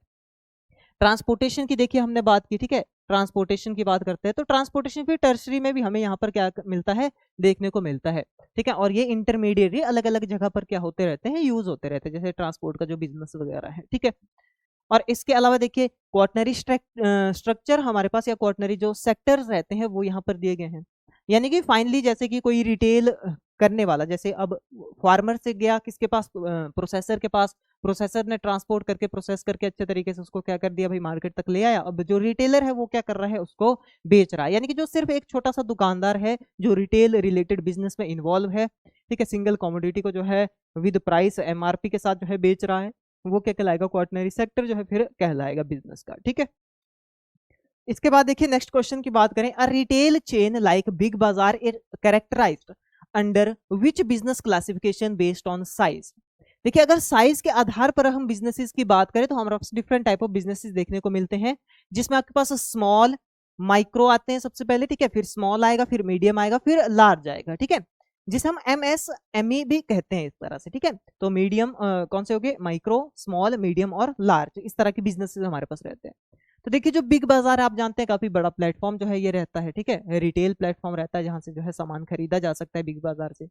ट्रांसपोर्टेशन की देखिए हमने बात की, ठीक है, ट्रांसपोर्टेशन की बात करते हैं, तो ट्रांसपोर्टेशन फिर टर्सरी में भी हमें यहाँ पर क्या मिलता है, देखने को मिलता है, ठीक है। और ये इंटरमीडिएट अलग अलग जगह पर क्या होते रहते हैं, यूज होते रहते हैं, जैसे ट्रांसपोर्ट का जो बिजनेस वगैरह है, ठीक है। और इसके अलावा देखिए क्वार्टनरी स्ट्रक्चर हमारे पास, या क्वार्टनरी जो सेक्टर्स रहते हैं वो यहाँ पर दिए गए हैं। यानी कि फाइनली जैसे कि कोई रिटेल करने वाला, जैसे अब फार्मर से गया किसके पास, प्रोसेसर के पास, प्रोसेसर ने ट्रांसपोर्ट करके प्रोसेस करके अच्छे तरीके से उसको क्या कर दिया भाई, मार्केट तक ले आया। अब जो रिटेलर है वो क्या कर रहा है, उसको बेच रहा है। यानी कि जो सिर्फ एक छोटा सा दुकानदार है जो रिटेल रिलेटेड बिजनेस में इन्वॉल्व है, ठीक है, सिंगल कमोडिटी को जो है विद प्राइस एमआरपी के साथ जो है बेच रहा है, वो क्या कहलाएगा, क्वार्टनरी सेक्टर जो है फिर कहलाएगा बिजनेस का, ठीक है। इसके बाद देखिए नेक्स्ट क्वेश्चन की बात करें, a retail chain like big bazaar is characterised under which business classification based on size. देखिए अगर साइज के आधार पर हम बिजनेसेस की बात करें तो हमारे पास डिफरेंट टाइप ऑफ बिजनेसेस देखने को मिलते हैं, जिसमें आपके पास स्मॉल, माइक्रो आते हैं सबसे पहले, ठीक है, फिर स्मॉल आएगा, फिर मीडियम आएगा, फिर लार्ज आएगा, ठीक है, जिसे हम MSME भी कहते हैं इस तरह से, ठीक है। तो मीडियम कौन से हो गए, माइक्रो, स्मॉल, मीडियम और लार्ज, इस तरह के बिजनेसेस हमारे पास रहते हैं। तो देखिए जो बिग बाजार है आप जानते हैं काफी बड़ा प्लेटफॉर्म जो है ये रहता है, ठीक है, रिटेल प्लेटफॉर्म रहता है जहां से जो है सामान खरीदा जा सकता है बिग बाजार से।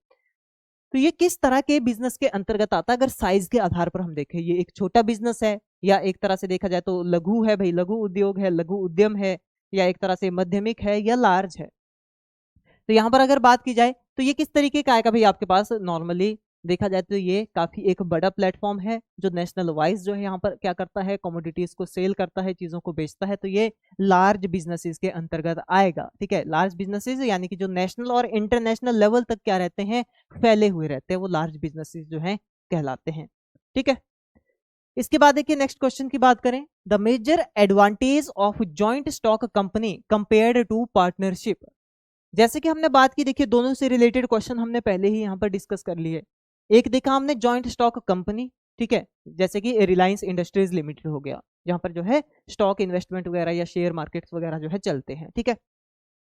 तो ये किस तरह के बिजनेस के अंतर्गत आता है अगर साइज के आधार पर हम देखें? ये एक छोटा बिजनेस है, या एक तरह से देखा जाए तो लघु है भाई, लघु उद्योग है, लघु उद्यम है, या एक तरह से मध्यमिक है, या लार्ज है? तो यहाँ पर अगर बात की जाए तो ये किस तरीके का आएगा भाई आपके पास? नॉर्मली देखा जाए तो ये काफी एक बड़ा प्लेटफॉर्म है जो नेशनल वाइज जो है यहाँ पर क्या करता है, कमोडिटीज को सेल करता है, चीजों को बेचता है। तो ये लार्ज बिजनेसेस के अंतर्गत आएगा। ठीक है, लार्ज बिजनेसेस यानी कि जो नेशनल और इंटरनेशनल लेवल तक क्या रहते हैं, फैले हुए रहते हैं, वो लार्ज बिजनेसेस जो है कहलाते हैं। ठीक है, इसके बाद देखिए नेक्स्ट क्वेश्चन की बात करें, the major advantage of joint stock company compared to partnership. जैसे कि हमने बात की, देखिए दोनों से रिलेटेड क्वेश्चन हमने पहले ही यहाँ पर डिस्कस कर लिए। एक देखा हमने जॉइंट स्टॉक कंपनी, ठीक है, जैसे कि रिलायंस इंडस्ट्रीज लिमिटेड हो गया, जहां पर जो है स्टॉक इन्वेस्टमेंट वगैरह या शेयर मार्केट्स वगैरह जो है चलते हैं। ठीक है,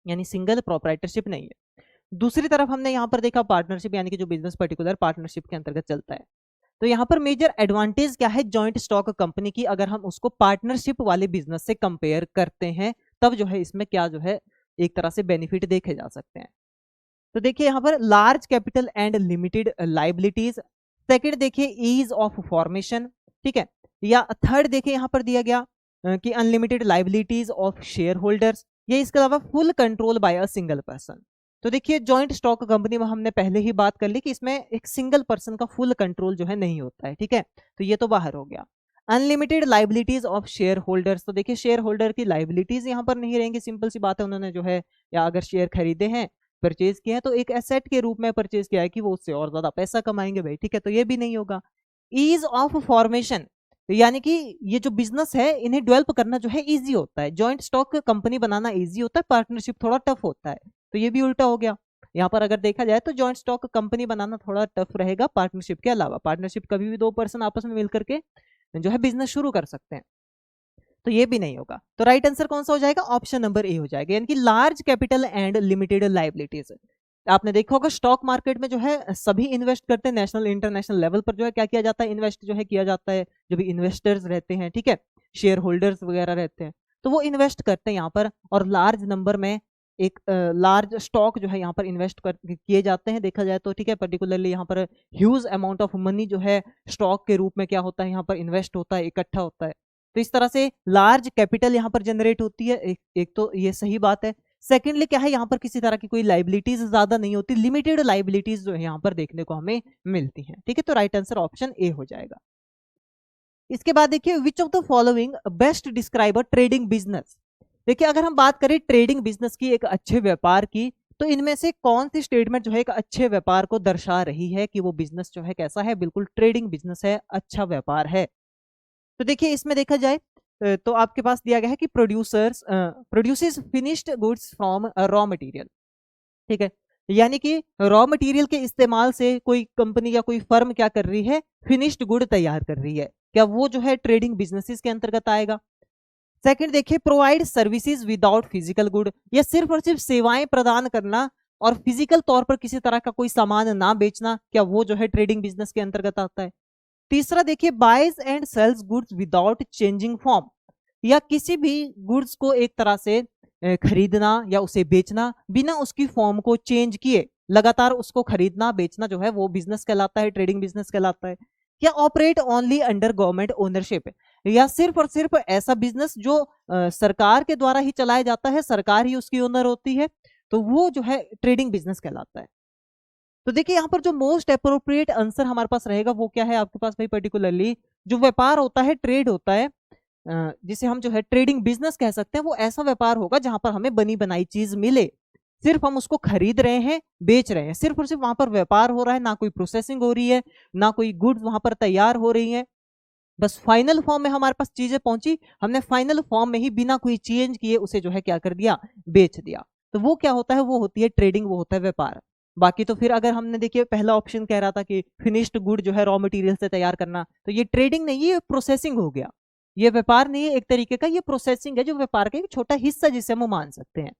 यानी सिंगल प्रोप्राइटरशिप नहीं है। दूसरी तरफ हमने यहाँ पर देखा पार्टनरशिप, यानी कि जो बिजनेस पर्टिकुलर पार्टनरशिप के अंतर्गत चलता है। तो यहाँ पर मेजर एडवांटेज क्या है जॉइंट स्टॉक कंपनी की, अगर हम उसको पार्टनरशिप वाले बिजनेस से कंपेयर करते हैं, तब जो है इसमें क्या जो है एक तरह से बेनिफिट देखे जा सकते हैं। तो देखिए यहाँ पर large capital and limited liabilities, second देखिए ईज ऑफ फॉर्मेशन, ठीक है, या थर्ड देखिए यहाँ पर दिया गया कि unlimited liabilities of share holders, या इसके अलावा full control by a single person. तो देखिए जॉइंट स्टॉक कंपनी में हमने पहले ही बात कर ली कि इसमें एक सिंगल पर्सन का फुल कंट्रोल जो है नहीं होता है। ठीक है, तो ये तो बाहर हो गया। Unlimited liabilities of share holders, तो देखिए शेयर होल्डर की लाइबिलिटीज यहाँ पर नहीं रहेंगी, सिंपल सी बात है, उन्होंने जो है या अगर शेयर खरीदे हैं, परचेज किया है, तो एक एसेट के रूप में परचेज किया है कि वो उससे और ज्यादा पैसा कमाएंगे भाई। ठीक है, तो ये भी नहीं होगा। ईज ऑफ फॉर्मेशन, यानी कि ये जो बिजनेस है इन्हें डेवलप करना जो है इजी होता है, जॉइंट स्टॉक कंपनी बनाना इजी होता है, पार्टनरशिप थोड़ा टफ होता है। तो ये भी उल्टा हो गया। यहाँ पर अगर देखा जाए तो जॉइंट स्टॉक कंपनी बनाना थोड़ा टफ रहेगा पार्टनरशिप के अलावा। पार्टनरशिप कभी भी दो पर्सन आपस में मिलकर के जो है बिजनेस शुरू कर सकते हैं, तो ये भी नहीं होगा। तो राइट आंसर कौन सा हो जाएगा? ऑप्शन नंबर ए हो जाएगा, यानी कि large capital and limited liabilities. आपने देखा होगा स्टॉक मार्केट में जो है सभी इन्वेस्ट करते हैं, नेशनल इंटरनेशनल लेवल पर जो है क्या किया जाता है, इन्वेस्ट जो है किया जाता है। जो भी इन्वेस्टर्स रहते हैं, ठीक है, शेयर होल्डर्स वगैरह रहते हैं, तो वो इन्वेस्ट करते हैं यहाँ पर, और लार्ज नंबर में एक लार्ज स्टॉक जो है यहाँ पर इन्वेस्ट किए जाते हैं देखा जाए तो। ठीक है, पर्टिकुलरली यहाँ पर ह्यूज अमाउंट ऑफ मनी जो है स्टॉक के रूप में क्या होता है यहाँ पर इन्वेस्ट होता है, इकट्ठा होता है। तो इस तरह से लार्ज कैपिटल यहाँ पर जनरेट होती है, एक तो ये सही बात है। सेकेंडली क्या है, यहाँ पर किसी तरह की कोई लाइबिलिटीज ज्यादा नहीं होती, लिमिटेड लाइबिलिटीज जो है यहाँ पर देखने को हमें मिलती हैं। ठीक है, तो राइट आंसर ऑप्शन ए हो जाएगा। इसके बाद देखिए विच of the following best describe a trading business. देखिए अगर हम बात करें ट्रेडिंग बिजनेस की, एक अच्छे व्यापार की, तो इनमें से कौन सी स्टेटमेंट जो है एक अच्छे व्यापार को दर्शा रही है कि वो बिजनेस जो है कैसा है, बिल्कुल ट्रेडिंग बिजनेस है, अच्छा व्यापार है। तो देखिए इसमें देखा जाए तो आपके पास दिया गया है कि produces finished goods from raw material. ठीक है, यानी कि रॉ मटेरियल के इस्तेमाल से कोई कंपनी या कोई फर्म क्या कर रही है, फिनिश्ड गुड तैयार कर रही है, क्या वो जो है ट्रेडिंग बिजनेसेस के अंतर्गत आएगा? सेकंड देखिए provide services without physical good, ये सिर्फ और सिर्फ सेवाएं प्रदान करना और फिजिकल तौर पर किसी तरह का कोई सामान ना बेचना, क्या वो जो है ट्रेडिंग बिजनेस के अंतर्गत आता है? तीसरा देखिए buys and sells goods without changing form, या किसी भी गुड्स को एक तरह से खरीदना या उसे बेचना बिना उसकी फॉर्म को चेंज किए, लगातार उसको खरीदना बेचना जो है वो बिजनेस कहलाता है, ट्रेडिंग बिजनेस कहलाता है। या operate only under government ownership, या सिर्फ और सिर्फ ऐसा बिजनेस जो सरकार के द्वारा ही चलाया जाता है, सरकार ही उसकी ओनर होती है, तो वो जो है ट्रेडिंग बिजनेस कहलाता है। तो देखिए यहाँ पर जो मोस्ट अप्रोप्रिएट आंसर हमारे पास रहेगा वो क्या है आपके पास भाई, पर्टिकुलरली जो व्यापार होता है, ट्रेड होता है, जिसे हम जो है ट्रेडिंग बिजनेस कह सकते हैं, वो ऐसा व्यापार होगा जहां पर हमें बनी बनाई चीज मिले, सिर्फ हम उसको खरीद रहे हैं, बेच रहे हैं, सिर्फ और सिर्फ वहां पर व्यापार हो रहा है, ना कोई प्रोसेसिंग हो रही है, ना कोई गुड्स वहां पर तैयार हो रही है, बस फाइनल फॉर्म में हमारे पास चीजें पहुंची, हमने फाइनल फॉर्म में ही बिना कोई चेंज किए उसे जो है क्या कर दिया, बेच दिया। तो वो क्या होता है, वो होती है ट्रेडिंग, वो होता है व्यापार। बाकी तो फिर अगर हमने देखिए पहला ऑप्शन कह रहा था कि फिनिश्ड गुड जो है रॉ मटेरियल से तैयार करना, तो ये ट्रेडिंग नहीं, ये प्रोसेसिंग हो गया, ये व्यापार नहीं है एक तरीके का, ये प्रोसेसिंग है, जो व्यापार का एक छोटा हिस्सा जिसे हम मान सकते हैं।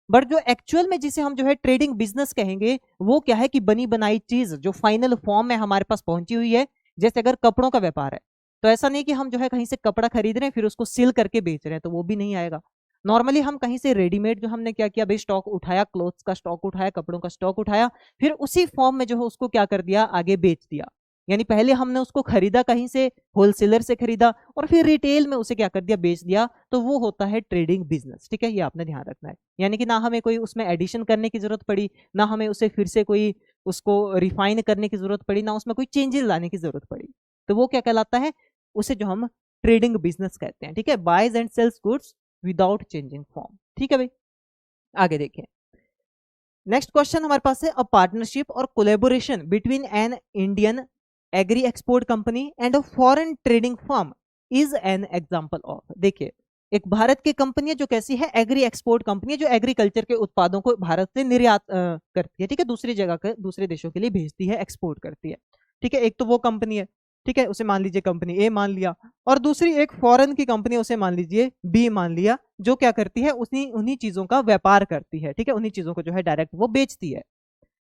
बट जो एक्चुअल में जिसे हम जो है ट्रेडिंग बिजनेस कहेंगे, वो क्या है कि बनी बनाई चीज जो फाइनल फॉर्म में हमारे पास पहुंची हुई है। जैसे अगर कपड़ों का व्यापार है, तो ऐसा नहीं कि हम जो है कहीं से कपड़ा खरीद रहे हैं फिर उसको सिल करके बेच रहे हैं, तो वो भी नहीं आएगा। नॉर्मली हम कहीं से रेडीमेड जो हमने क्या किया भाई, स्टॉक उठाया, क्लोथ्स का स्टॉक उठाया, कपड़ों का स्टॉक उठाया, फिर उसी फॉर्म में जो है उसको क्या कर दिया, आगे बेच दिया। यानी पहले हमने उसको खरीदा कहीं से, होलसेलर से खरीदा, और फिर रिटेल में उसे क्या कर दिया, बेच दिया, तो वो होता है ट्रेडिंग बिजनेस। ठीक है, ये आपने ध्यान रखना है। यानी कि ना हमें कोई उसमें एडिशन करने की जरूरत पड़ी, ना हमें उसे फिर से कोई उसको रिफाइन करने की जरूरत पड़ी, ना उसमें कोई चेंजेस लाने की जरूरत पड़ी, तो वो क्या कहलाता है, उसे जो हम ट्रेडिंग बिजनेस कहते हैं। ठीक है, buys and sells goods without changing form. ठीक है भाई, आगे देखिए। नेक्स्ट क्वेश्चन हमारे पास है, अ पार्टनरशिप और collaboration between N Indian agree export company and a foreign trading firm is an example of. देखिए, एक भारत की कंपनी है जो कैसी है, एग्री एक्सपोर्ट कंपनी है, जो एग्रीकल्चर के उत्पादों को भारत से निर्यात करती है। ठीक है, दूसरी जगह के दूसरे देशों के लिए भेजती है, एक्सपोर्ट करती है। ठीक है, एक तो वो कंपनी है, ठीक है, उसे मान लीजिए कंपनी ए मान लिया, और दूसरी एक फॉरेन की कंपनी, उसे मान लीजिए बी मान लिया, जो क्या करती है, उन्हीं उन्हीं चीजों का व्यापार करती है। ठीक है, उन्हीं चीजों को जो है डायरेक्ट वो बेचती है।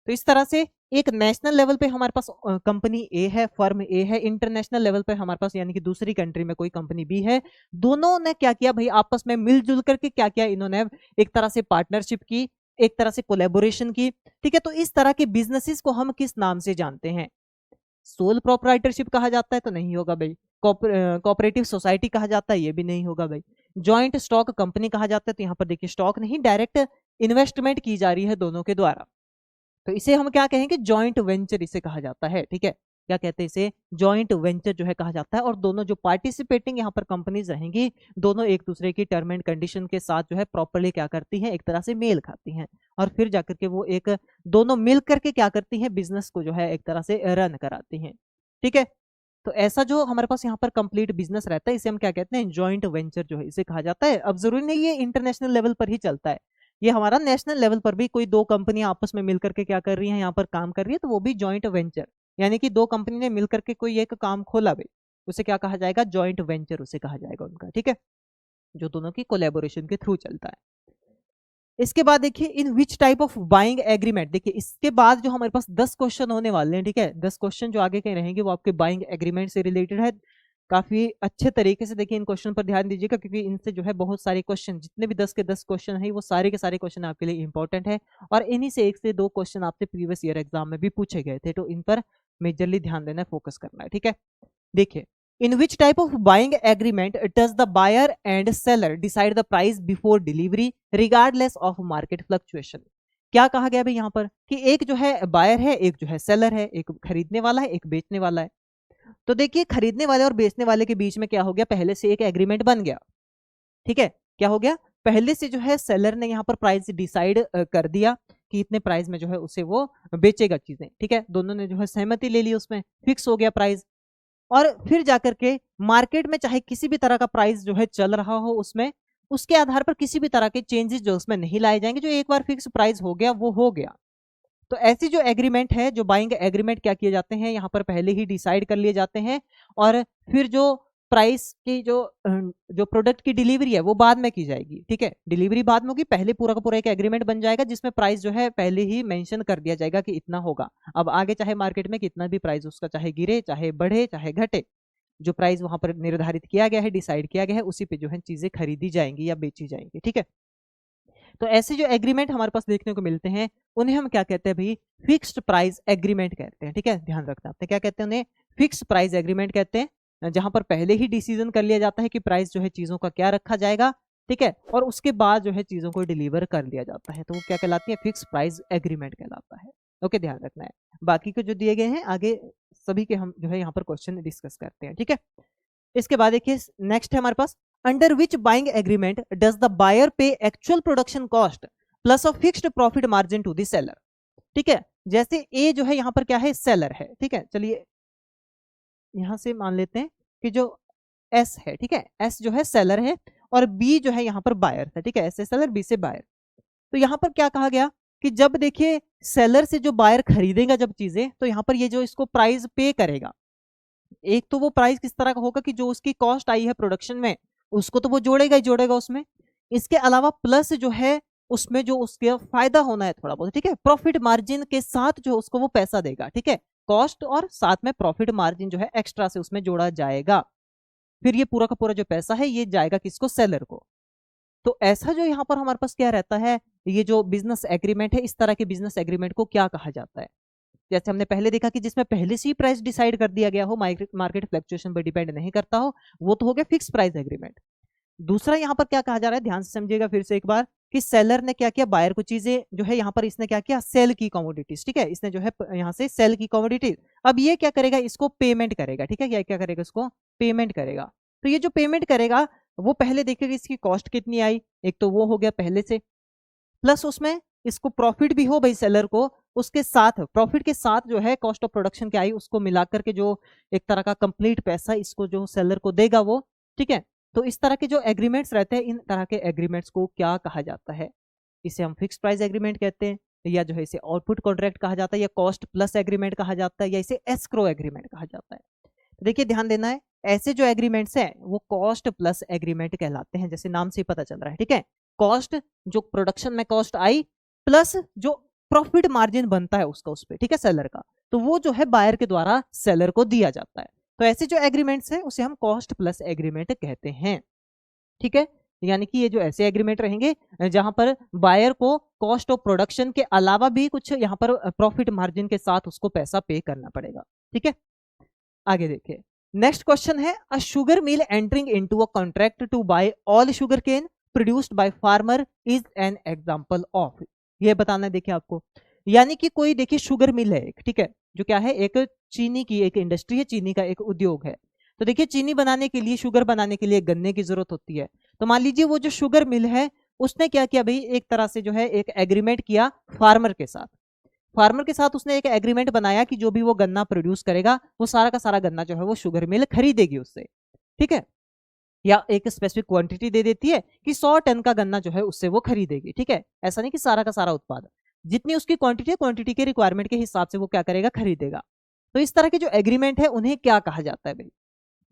तो इस तरह से एक नेशनल लेवल पे हमारे पास कंपनी ए है, फर्म ए है, इंटरनेशनल लेवल पे हमारे पास यानी कि दूसरी कंट्री में कोई कंपनी बी है। दोनों ने क्या किया भाई, आपस में मिलजुल करके क्या किया, इन्होंने एक तरह से पार्टनरशिप की, एक तरह से कोलैबोरेशन की। ठीक है, तो इस तरह के बिजनेसेस को हम किस नाम से जानते हैं, सोल प्रोप्राइटरशिप कहा जाता है तो नहीं होगा भाई, कोऑपरेटिव सोसाइटी कहा जाता है, ये भी नहीं होगा भाई, जॉइंट स्टॉक कंपनी कहा जाता है, तो यहाँ पर देखिए स्टॉक नहीं, डायरेक्ट इन्वेस्टमेंट की जा रही है दोनों के द्वारा, तो इसे हम क्या कहेंगे, जॉइंट वेंचर इसे कहा जाता है। ठीक है, क्या कहते हैं इसे, जॉइंट वेंचर जो है कहा जाता है। और दोनों जो पार्टिसिपेटिंग यहाँ पर कंपनीज रहेंगी, दोनों एक दूसरे की टर्म एंड कंडीशन के साथ जो है प्रॉपर्ली क्या करती हैं, एक तरह से मेल खाती हैं, और फिर जाकर के वो एक दोनों मिल करके क्या करती हैं, बिजनेस को जो है एक तरह से रन कराती हैं। ठीक है, तो ऐसा जो हमारे पास यहाँ पर कंप्लीट बिजनेस रहता है, इसे हम क्या कहते हैं, जॉइंट वेंचर जो है इसे कहा जाता है। अब जरूरी नहीं ये इंटरनेशनल लेवल पर ही चलता है, ये हमारा नेशनल लेवल पर भी कोई दो कंपनियां आपस में मिलकर के क्या कर रही हैं, यहाँ पर काम कर रही है, तो वो भी जॉइंट वेंचर, यानी कि दो कंपनी ने मिलकर के कोई एक काम खोला भाई, उसे क्या कहा जाएगा, जॉइंट वेंचर उसे कहा जाएगा उनका। ठीक है, जो दोनों की कोलैबोरेशन के थ्रू चलता है। इसके बाद देखिए, in which type of buying agreement, देखिए इसके बाद जो हमारे पास 10 क्वेश्चन होने वाले हैं। ठीक है, 10 क्वेश्चन जो आगे के रहेंगे वो आपके बाइंग एग्रीमेंट से रिलेटेड है। काफी अच्छे तरीके से देखिए इन क्वेश्चन पर ध्यान दीजिएगा, क्योंकि इनसे जो है बहुत सारे क्वेश्चन, जितने भी 10 के 10 क्वेश्चन है, वो सारे के सारे क्वेश्चन आपके लिए इंपॉर्टेंट है, और इन्हीं से एक से दो क्वेश्चन आपसे प्रीवियस ईयर एग्जाम में भी पूछे गए थे, तो इन पर मेजरली ध्यान देना है, फोकस करना है। ठीक है, देखिए, in which type of buying agreement does the buyer and seller decide the price before delivery regardless of market fluctuation। क्या कहा गया भाई यहाँ पर, कि एक जो है बायर है, एक जो है सेलर है, एक खरीदने वाला है, एक बेचने वाला है। तो देखिए, खरीदने वाले और बेचने वाले के बीच में क्या हो गया, पहले से एक एग्रीमेंट बन गया। ठीक है, क्या हो गया, पहले से जो है सेलर ने यहाँ पर प्राइस डिसाइड कर दिया कि इतने प्राइस में जो है उसे वो बेचेगा चीजें। ठीक है, दोनों ने जो है सहमति ले ली, उसमें फिक्स हो गया प्राइस, और फिर जाकर के मार्केट में चाहे किसी भी तरह का प्राइस जो है चल रहा हो, उसमें उसके आधार पर किसी भी तरह के चेंजेस जो उसमें नहीं लाए जाएंगे, जो एक बार फिक्स प्राइस हो गया वो हो गया। तो ऐसी जो एग्रीमेंट है, जो बाइंग एग्रीमेंट क्या किए जाते हैं, यहाँ पर पहले ही डिसाइड कर लिए जाते हैं, और फिर जो प्राइस की जो प्रोडक्ट की डिलीवरी है वो बाद में की जाएगी। ठीक है, डिलीवरी बाद में होगी, पहले पूरा का पूरा एक एग्रीमेंट बन जाएगा, जिसमें प्राइस जो है पहले ही मेंशन कर दिया जाएगा कि इतना होगा। अब आगे चाहे मार्केट में कितना भी प्राइस उसका चाहे गिरे, चाहे बढ़े, चाहे घटे, जो प्राइस वहां पर निर्धारित किया गया है, डिसाइड किया गया है, उसी पे जो है चीजें खरीदी जाएंगी या बेची जाएंगी। ठीक है, तो ऐसे जो एग्रीमेंट हमारे पास देखने को मिलते हैं, उन्हें हम क्या कहते हैं भाई, फिक्स्ड प्राइस एग्रीमेंट कहते हैं। ठीक है, ध्यान रखना आपने, क्या कहते हैं उन्हें, फिक्स्ड प्राइस एग्रीमेंट कहते हैं, जहां पर पहले ही डिसीजन कर लिया जाता है कि प्राइस जो है चीजों का क्या रखा जाएगा। ठीक है, और उसके बाद जो है चीजों को डिलीवर कर लिया जाता है, तो वो क्या कहलाती है, फिक्स प्राइस एग्रीमेंट कहलाता है। ओके, ध्यान रखना है। बाकी के जो दिए गए हैं आगे सभी के हम जो है यहाँ पर क्वेश्चन डिस्कस करते हैं। ठीक है, इसके बाद देखिए नेक्स्ट है हमारे पास, under which buying agreement does the buyer pay actual production cost plus a fixed profit margin to the seller. ठीक है, जैसे ए जो है यहाँ पर क्या है, सेलर है। ठीक है, चलिए यहां से मान लेते हैं कि जो एस है, ठीक है, एस जो है सेलर है, और बी जो है यहाँ पर बायर है। ठीक है, एस से सेलर, बी से बायर। तो यहाँ पर क्या कहा गया कि जब देखिए सेलर से जो बायर खरीदेगा जब चीजें, तो यहाँ पर ये जो इसको प्राइस पे करेगा, एक तो वो प्राइस किस तरह का होगा कि जो उसकी कॉस्ट आई है प्रोडक्शन में, उसको तो वो जोड़ेगा ही जोड़ेगा उसमें, इसके अलावा प्लस जो है उसमें जो उसके फायदा होना है थोड़ा बहुत। ठीक है, प्रॉफिट मार्जिन के साथ जो उसको वो पैसा देगा। ठीक है, कॉस्ट और साथ में प्रॉफिट मार्जिन जो है एक्स्ट्रा से उसमें जोड़ा जाएगा, फिर ये पूरा का पूरा जो पैसा है ये जाएगा किसको, सेलर को। तो ऐसा जो यहाँ पर हमारे पास क्या रहता है, ये जो बिजनेस एग्रीमेंट है, इस तरह के बिजनेस एग्रीमेंट को क्या कहा जाता है? जैसे हमने पहले देखा कि जिसमें पहले से ही प्राइस डिसाइड कर दिया गया हो, मार्केट फ्लक्चुएशन पर डिपेंड नहीं करता हो, वो तो हो गया फिक्स प्राइस एग्रीमेंट। दूसरा यहाँ पर क्या कहा जा रहा है, ध्यान से समझिएगा फिर से एक बार, कि सेलर ने क्या किया, बायर को चीजें जो है यहाँ पर इसने क्या किया, सेल की कमोडिटीज, ठीक है, इसने जो है यहाँ से सेल की कमोडिटीज। अब ये क्या करेगा, इसको पेमेंट करेगा, ठीक है, क्या क्या करेगा, इसको पेमेंट करेगा। तो ये जो पेमेंट करेगा वो पहले देखेगा इसकी कॉस्ट कितनी आई, एक तो वो हो गया पहले से, प्लस उसमें इसको प्रॉफिट भी हो भाई सेलर को, उसके साथ प्रॉफिट के साथ जो है कॉस्ट ऑफ प्रोडक्शन क्या आई उसको मिलाकर के जो एक तरह का कंप्लीट पैसा इसको जो सेलर को देगा वो, ठीक है। तो इस तरह के जो एग्रीमेंट्स रहते हैं, इन तरह के एग्रीमेंट्स को क्या कहा जाता है, इसे हम फिक्स प्राइस एग्रीमेंट कहते हैं, या जो है इसे आउटपुट कॉन्ट्रैक्ट कहा जाता है, या कॉस्ट प्लस एग्रीमेंट कहा जाता है, या इसे एस्क्रो एग्रीमेंट कहा जाता है। तो देखिए ध्यान देना है, ऐसे जो एग्रीमेंट्स हैं वो कॉस्ट प्लस एग्रीमेंट कहलाते हैं, जैसे नाम से ही पता चल रहा है, ठीक है। कॉस्ट जो प्रोडक्शन में कॉस्ट आई प्लस जो प्रॉफिट मार्जिन बनता है उसका उस पर, ठीक है, सेलर का, तो वो जो है बायर के द्वारा सेलर को दिया जाता है। तो ऐसे जो एग्रीमेंट्स हैं उसे हम कॉस्ट प्लस एग्रीमेंट कहते हैं, ठीक है। यानी कि ये जो ऐसे एग्रीमेंट रहेंगे जहां पर बायर को कॉस्ट ऑफ प्रोडक्शन के अलावा भी कुछ यहाँ पर प्रॉफिट मार्जिन के साथ उसको पैसा पे करना पड़ेगा, ठीक है। आगे देखिए, नेक्स्ट क्वेश्चन है, a sugar mill entering into a contract to buy all sugarcane produced by farmer is an example of, ये बताना है देखिए आपको। यानी कि कोई देखिए शुगर मिल है एक, ठीक है, जो क्या है, एक चीनी की एक इंडस्ट्री है, चीनी का एक उद्योग है। तो देखिए चीनी बनाने के लिए, शुगर बनाने के लिए गन्ने की जरूरत होती है। तो मान लीजिए वो जो शुगर मिल है उसने क्या किया भाई, एक तरह से जो है एक एग्रीमेंट किया फार्मर के साथ, फार्मर के साथ उसने एक एग्रीमेंट बनाया कि जो भी वो गन्ना प्रोड्यूस करेगा वो सारा का सारा गन्ना जो है वो शुगर मिल खरीदेगी उससे, ठीक है, या एक स्पेसिफिक क्वांटिटी दे देती है कि 100 टन का गन्ना जो है उससे वो खरीदेगी, ठीक है। ऐसा नहीं कि सारा का सारा उत्पादन, जितनी उसकी क्वांटिटी है, क्वांटिटी के रिक्वायरमेंट के हिसाब से वो क्या करेगा, खरीदेगा। तो इस तरह के जो एग्रीमेंट है उन्हें क्या कहा जाता है भाई,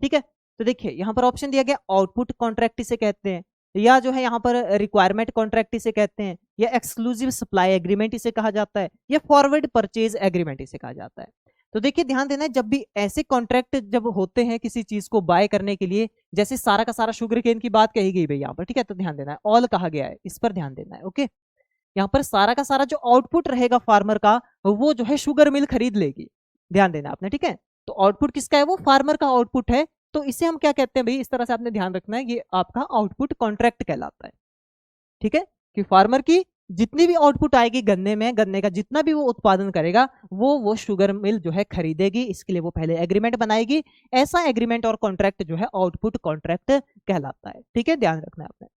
ठीक है। तो देखिए यहाँ पर ऑप्शन दिया गया, आउटपुट कॉन्ट्रैक्ट इसे कहते हैं, या जो है यहाँ पर रिक्वायरमेंट कॉन्ट्रैक्ट इसे कहते हैं, या एक्सक्लूसिव सप्लाई एग्रीमेंट इसे कहा जाता है, या फॉरवर्ड परचेज एग्रीमेंट इसे कहा जाता है। तो देखिए ध्यान देना है, जब भी ऐसे कॉन्ट्रैक्ट जब होते हैं किसी चीज को बाय करने के लिए, जैसे सारा का सारा शुगर केन की बात कही गई भाई यहाँ पर, ठीक है, तो ध्यान देना है, ऑल कहा गया है, इस पर ध्यान देना है, ओके। यहाँ पर सारा का सारा जो आउटपुट रहेगा फार्मर का, वो जो है शुगर मिल खरीद लेगी, ध्यान देना आपने, ठीक है। तो आउटपुट किसका है, वो फार्मर का आउटपुट है, तो इसे हम क्या कहते हैं भाई, इस तरह से आपने ध्यान रखना है, ये आपका आउटपुट कॉन्ट्रैक्ट कहलाता है, ठीक है, कि फार्मर की जितनी भी आउटपुट आएगी गन्ने में, गन्ने का जितना भी वो उत्पादन करेगा वो शुगर मिल जो है खरीदेगी, इसके लिए वो पहले एग्रीमेंट बनाएगी। ऐसा एग्रीमेंट और कॉन्ट्रैक्ट जो है आउटपुट कॉन्ट्रैक्ट कहलाता है, ठीक है, ध्यान रखना है आपने।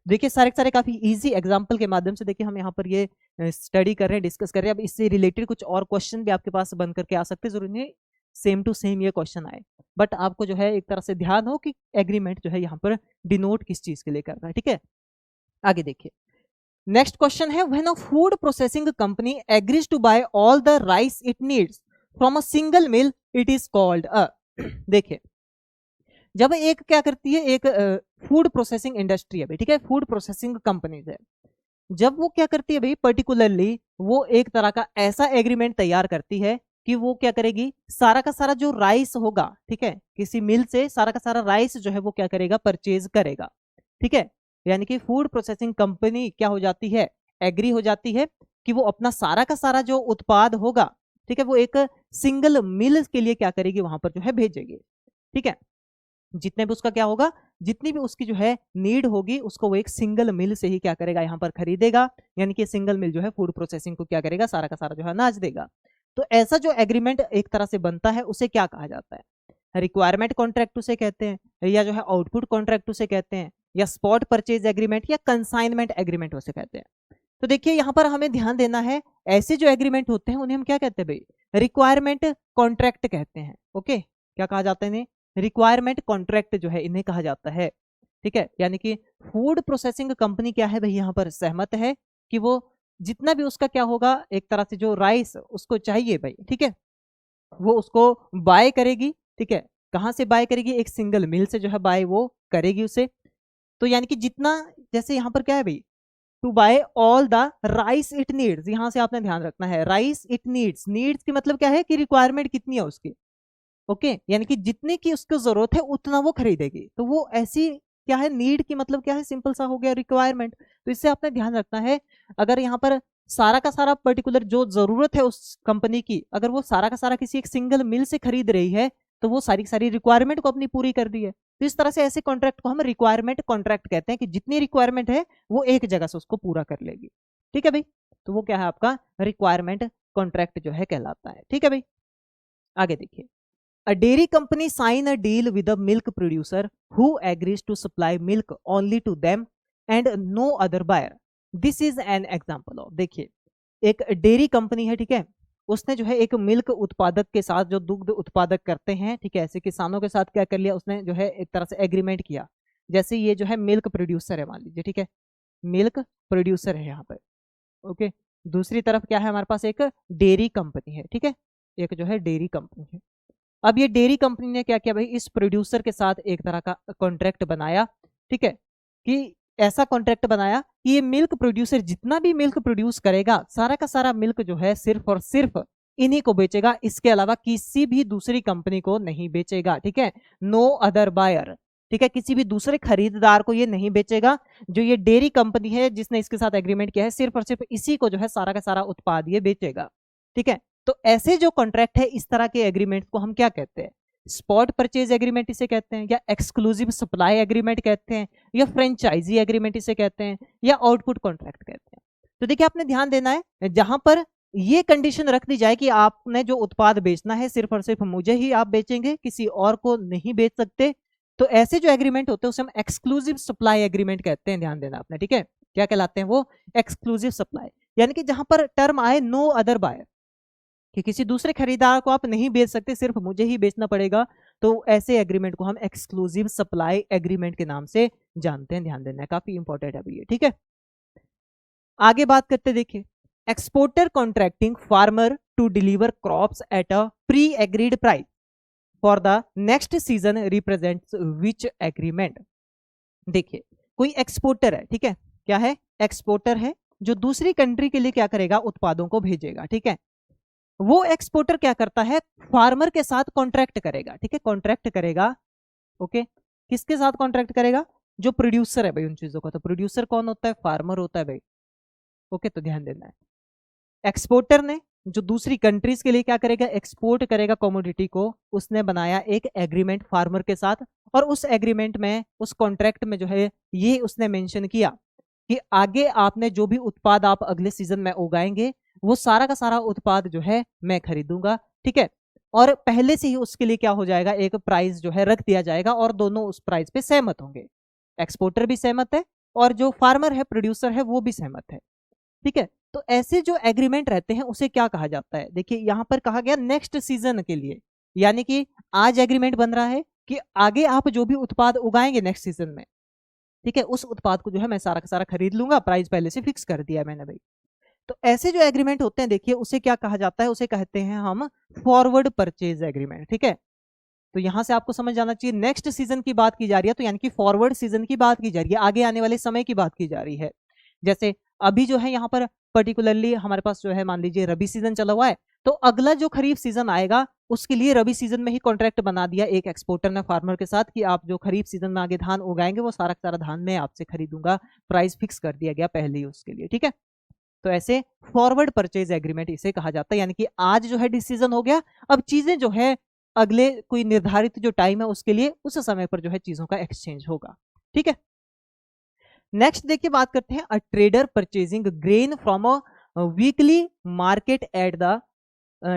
देखिए सारे सारे काफी इजी एग्जांपल के माध्यम से देखिए हम यहाँ पर ये स्टडी कर रहे हैं, डिस्कस कर रहे हैं। अब इससे रिलेटेड कुछ और क्वेश्चन भी आपके पास बन करके आ सकते हैं, जरूरी नहीं सेम टू सेम ये क्वेश्चन आए, बट आपको जो है एक तरह से ध्यान हो कि एग्रीमेंट जो है यहाँ पर डिनोट किस चीज के लिए कर रहा है, ठीक है। आगे देखिए, नेक्स्ट क्वेश्चन है, when a food processing company agrees to buy all the rice it needs from a single mill it is called a देखिए, जब एक क्या करती है, एक फूड प्रोसेसिंग इंडस्ट्री है भाई, ठीक है, फूड प्रोसेसिंग कंपनीज है, जब वो क्या करती है भाई पर्टिकुलरली, वो एक तरह का ऐसा एग्रीमेंट तैयार करती है कि वो क्या करेगी, सारा का सारा जो राइस होगा, ठीक है, किसी मिल से सारा का सारा राइस जो है वो क्या करेगा, परचेज करेगा, ठीक है। यानी कि फूड प्रोसेसिंग कंपनी क्या हो जाती है, एग्री हो जाती है कि वो अपना सारा का सारा जो उत्पाद होगा, ठीक है, वो एक सिंगल मिल के लिए क्या करेगी, वहां पर जो है भेजेगी, ठीक है। जितने भी उसका क्या होगा, जितनी भी उसकी जो है नीड होगी उसको वो एक सिंगल मिल से ही क्या करेगा, यहाँ पर खरीदेगा। यानी कि सिंगल मिल जो है फूड प्रोसेसिंग को क्या करेगा, सारा का सारा जो है अनाज देगा। तो ऐसा जो एग्रीमेंट एक तरह से बनता है उसे क्या कहा जाता है, रिक्वायरमेंट कॉन्ट्रैक्ट उसे कहते हैं, या जो है आउटपुट कॉन्ट्रैक्ट उसे कहते हैं, या स्पॉट परचेज एग्रीमेंट, या कंसाइनमेंट एग्रीमेंट उसे कहते हैं। तो देखिए यहाँ पर हमें ध्यान देना है, ऐसे जो एग्रीमेंट होते हैं उन्हें हम क्या कहते हैं भाई, रिक्वायरमेंट कॉन्ट्रैक्ट कहते हैं, ओके। क्या कहा जाता है इन्हें, रिक्वायरमेंट कॉन्ट्रैक्ट जो है इन्हें कहा जाता है, ठीक है। यानी कि फूड प्रोसेसिंग कंपनी क्या है भाई, यहाँ पर सहमत है कि वो जितना भी उसका क्या होगा, एक तरह से जो राइस उसको चाहिए भाई, ठीक है, वो उसको बाय करेगी, ठीक है। कहाँ से बाय करेगी, एक सिंगल मिल से जो है बाय वो करेगी उसे। तो यानी कि जितना, जैसे यहाँ पर क्या है भाई, to buy all the rice it needs, यहां से आपने ध्यान रखना है, राइस इट नीड्स, नीड्स की मतलब क्या है कि रिक्वायरमेंट कितनी है उसकी, ओके। यानी कि जितने की उसको जरूरत है उतना वो खरीदेगी। तो वो ऐसी क्या है, नीड की मतलब क्या है, सिंपल सा हो गया रिक्वायरमेंट। तो इससे आपने ध्यान रखना है, अगर यहाँ पर सारा का सारा पर्टिकुलर जो जरूरत है उस कंपनी की, अगर वो सारा का सारा किसी एक सिंगल मिल से खरीद रही है तो वो सारी सारी रिक्वायरमेंट को अपनी पूरी कर दी है। तो इस तरह से ऐसे कॉन्ट्रैक्ट को हम रिक्वायरमेंट कॉन्ट्रैक्ट कहते हैं कि जितनी रिक्वायरमेंट है वो एक जगह से उसको पूरा कर लेगी। ठीक है भाई, तो वो क्या है आपका रिक्वायरमेंट कॉन्ट्रैक्ट जो है कहलाता है। ठीक है भाई, आगे देखिए, a dairy company sign a deal with a milk producer who agrees to supply milk only to them and no other buyer. This is an example of, देखिए एक डेयरी कंपनी है, ठीक है, उसने जो है एक मिल्क उत्पादक के साथ, जो दुग्ध उत्पादक करते हैं, ठीक है, ऐसे किसानों के साथ क्या कर लिया उसने, जो है एक तरह से एग्रीमेंट किया। जैसे ये जो है मिल्क प्रोड्यूसर है मान लीजिए, ठीक है, मिल्क प्रोड्यूसर है यहाँ पर, ओके, दूसरी तरफ क्या है हमारे पास, एक डेयरी कंपनी है, ठीक है, एक जो है डेयरी कंपनी है। अब ये डेयरी कंपनी ने क्या किया भाई, इस प्रोड्यूसर के साथ एक तरह का कॉन्ट्रैक्ट बनाया, ठीक है, कि ऐसा कॉन्ट्रैक्ट बनाया कि ये मिल्क प्रोड्यूसर जितना भी मिल्क प्रोड्यूस करेगा सारा का सारा मिल्क जो है सिर्फ और सिर्फ इन्हीं को बेचेगा, इसके अलावा किसी भी दूसरी कंपनी को नहीं बेचेगा। ठीक है, नो अदर बायर, ठीक है, किसी भी दूसरे खरीदार को ये नहीं बेचेगा। जो ये डेयरी कंपनी है जिसने इसके साथ एग्रीमेंट किया है, सिर्फ और सिर्फ इसी को जो है सारा का सारा उत्पाद ये बेचेगा। ठीक है, तो ऐसे जो कॉन्ट्रैक्ट है, इस तरह के एग्रीमेंट को हम क्या कहते हैं, स्पॉट परचेज एग्रीमेंट इसे कहते हैं, या एक्सक्लूसिव सप्लाई एग्रीमेंट कहते हैं, या फ्रेंचाइजी एग्रीमेंट इसे कहते हैं, या आउटपुट कॉन्ट्रैक्ट कहते हैं। तो देखिए आपने ध्यान देना है, जहां पर ये कंडीशन रख दी जाए कि आपने जो उत्पाद बेचना है सिर्फ और सिर्फ मुझे ही आप बेचेंगे, किसी और को नहीं बेच सकते, तो ऐसे जो एग्रीमेंट होते हैं उसे हम एक्सक्लूसिव सप्लाई एग्रीमेंट कहते हैं। ध्यान देना आपने, ठीक है, क्या कहलाते हैं वो, एक्सक्लूसिव सप्लाई, यानी कि जहां पर टर्म आए नो अदर बायर, कि किसी दूसरे खरीदार को आप नहीं बेच सकते, सिर्फ मुझे ही बेचना पड़ेगा, तो ऐसे एग्रीमेंट को हम एक्सक्लूसिव सप्लाई एग्रीमेंट के नाम से जानते हैं। ध्यान देना है, काफी इंपॉर्टेंट है ये। ठीक है, आगे बात करते, देखिए, exporter contracting farmer to deliver crops at a pre agreed price for the next season represents which agreement. देखिए कोई एक्सपोर्टर है, ठीक है, क्या है, एक्सपोर्टर है, जो दूसरी कंट्री के लिए क्या करेगा, उत्पादों को भेजेगा। ठीक है, वो एक्सपोर्टर क्या करता है, फार्मर के साथ कॉन्ट्रैक्ट करेगा। ठीक है, कॉन्ट्रैक्ट करेगा, ओके, किसके साथ कॉन्ट्रैक्ट करेगा, जो प्रोड्यूसर है भाई उन चीजों का। तो प्रोड्यूसर कौन होता है, फार्मर होता है भाई। ओके, तो ध्यान देना है, एक्सपोर्टर ने जो दूसरी कंट्रीज के लिए क्या करेगा, एक्सपोर्ट करेगा कमोडिटी को, उसने बनाया एक एग्रीमेंट फार्मर के साथ, और उस एग्रीमेंट में, उस कॉन्ट्रैक्ट में जो है ये उसने मेंशन किया कि आगे आपने जो भी उत्पाद आप अगले सीजन में उगाएंगे वो सारा का सारा उत्पाद जो है मैं खरीदूंगा। ठीक है, और पहले से ही उसके लिए क्या हो जाएगा, एक प्राइस जो है रख दिया जाएगा, और दोनों उस प्राइस पे सहमत होंगे, एक्सपोर्टर भी सहमत है और जो फार्मर है, प्रोड्यूसर है, वो भी सहमत है। ठीक है, तो ऐसे जो एग्रीमेंट रहते हैं उसे क्या कहा जाता है, देखिए यहां पर कहा गया नेक्स्ट सीजन के लिए, यानी कि आज एग्रीमेंट बन रहा है कि आगे आप जो भी उत्पाद उगाएंगे नेक्स्ट सीजन में, ठीक है, उस उत्पाद को जो है मैं सारा का सारा खरीद लूंगा, प्राइस पहले से फिक्स कर दिया है मैंने भाई। तो ऐसे जो एग्रीमेंट होते हैं, देखिए उसे क्या कहा जाता है, उसे कहते हैं हम फॉरवर्ड परचेज एग्रीमेंट। ठीक है, तो यहां से आपको समझ जाना चाहिए नेक्स्ट सीजन की बात की जा रही है, तो यानी कि फॉरवर्ड सीजन की बात की जा रही है, आगे आने वाले समय की बात की जा रही है। जैसे अभी जो है यहाँ पर पर्टिकुलरली हमारे पास जो है मान लीजिए रबी सीजन चला हुआ है, तो अगला जो खरीफ सीजन आएगा उसके लिए रबी सीजन में ही कॉन्ट्रैक्ट बना दिया एक एक्सपोर्टर ने फार्मर के साथ कि आप जो खरीफ सीजन में आगे धान उगाएंगे वो सारा सारा धान मैं आपसे खरीदूंगा, प्राइस फिक्स कर दिया गया पहले ही उसके लिए। ठीक है, तो ऐसे फॉरवर्ड परचेज एग्रीमेंट इसे कहा जाता है, यानी कि आज जो है डिसीजन हो गया, अब चीजें जो है अगले कोई निर्धारित जो टाइम है उसके लिए उस समय पर जो है चीजों का एक्सचेंज होगा। ठीक है, नेक्स्ट देखिए बात करते हैं, a trader purchasing grain from a weekly market at the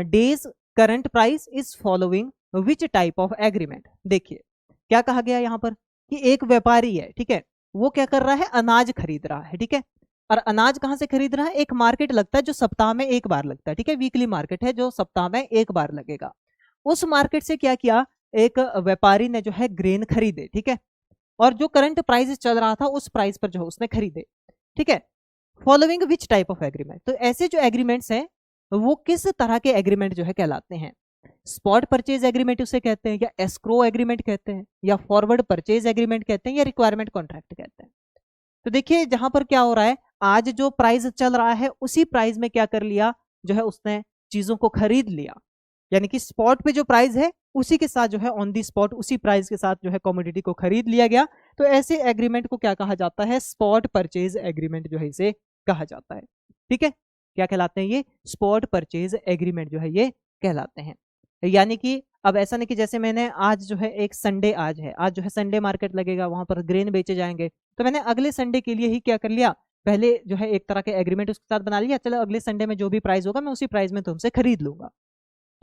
days current price is following which type of agreement. देखिए क्या कहा गया यहाँ पर कि एक व्यापारी है, ठीक है, वो क्या कर रहा है, अनाज खरीद रहा है। ठीक है, और अनाज कहां से खरीद रहा है, एक मार्केट लगता है जो सप्ताह में एक बार लगता है। ठीक है, वीकली मार्केट है जो सप्ताह में एक बार लगेगा। उस मार्केट से क्या किया, एक व्यापारी ने जो है ग्रेन खरीदे। ठीक है, और जो करंट प्राइस चल रहा था उस प्राइस पर जो उसने खरीदे। ठीक है, following which type of agreement, तो ऐसे जो एग्रीमेंट्स हैं वो किस तरह के एग्रीमेंट जो है कहलाते हैं, स्पॉट परचेज एग्रीमेंट उसे कहते हैं, या एस्क्रो एग्रीमेंट कहते हैं, या फॉरवर्ड परचेज एग्रीमेंट कहते हैं, या रिक्वायरमेंट कॉन्ट्रैक्ट कहते हैं। तो देखिए जहां पर क्या हो रहा है, आज जो प्राइस चल रहा है उसी प्राइस में क्या कर लिया, जो है उसने चीजों को खरीद लिया, यानी कि स्पॉट पे जो प्राइस है उसी के साथ जो है ऑन दी स्पॉट उसी प्राइस के साथ जो है कमोडिटी को खरीद लिया गया, तो ऐसे एग्रीमेंट को क्या कहा जाता है? स्पॉट परचेज एग्रीमेंट जो है इसे कहा जाता है। ठीक है, क्या कहलाते हैं ये? स्पॉट परचेज एग्रीमेंट जो है ये कहलाते हैं। यानी कि अब ऐसा नहीं कि जैसे मैंने आज जो है एक संडे आज जो है संडे मार्केट लगेगा, वहां पर ग्रेन बेचे जाएंगे, तो मैंने अगले संडे के लिए ही क्या कर लिया, पहले जो है एक तरह के एग्रीमेंट उसके साथ बना लिया, चलो अगले संडे में जो भी प्राइस होगा मैं उसी प्राइस में तुमसे खरीद लूंगा।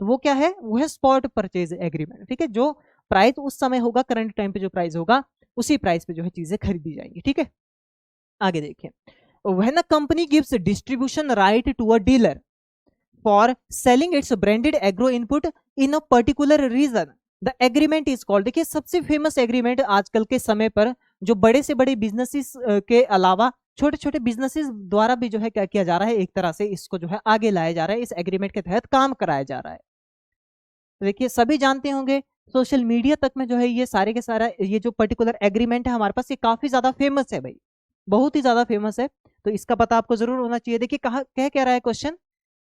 तो वो क्या है? वो है स्पॉट परचेज एग्रीमेंट। ठीक है, जो प्राइस उस समय होगा, करंट टाइम पे जो प्राइस होगा उसी प्राइस पे जो है चीजें खरीदी जाएंगी। ठीक है, आगे देखिए, when a company gives distribution right to a dealer for selling its branded agro input in a particular region, the agreement is called. देखिए सबसे फेमस एग्रीमेंट आजकल के समय पर जो बड़े से बड़े बिजनेसेस के अलावा छोटे छोटे बिजनेसेस द्वारा भी जो है क्या किया जा रहा है, एक तरह से इसको जो है आगे लाया जा रहा है, इस एग्रीमेंट के तहत काम कराया जा रहा है। तो देखिए सभी जानते होंगे सोशल मीडिया तक में जो है ये सारे के सारा ये जो पर्टिकुलर एग्रीमेंट है हमारे पास, ये काफी ज्यादा फेमस है भाई, बहुत ही ज्यादा फेमस है। तो इसका पता आपको जरूर होना चाहिए। देखिए कहा कह रहा है क्वेश्चन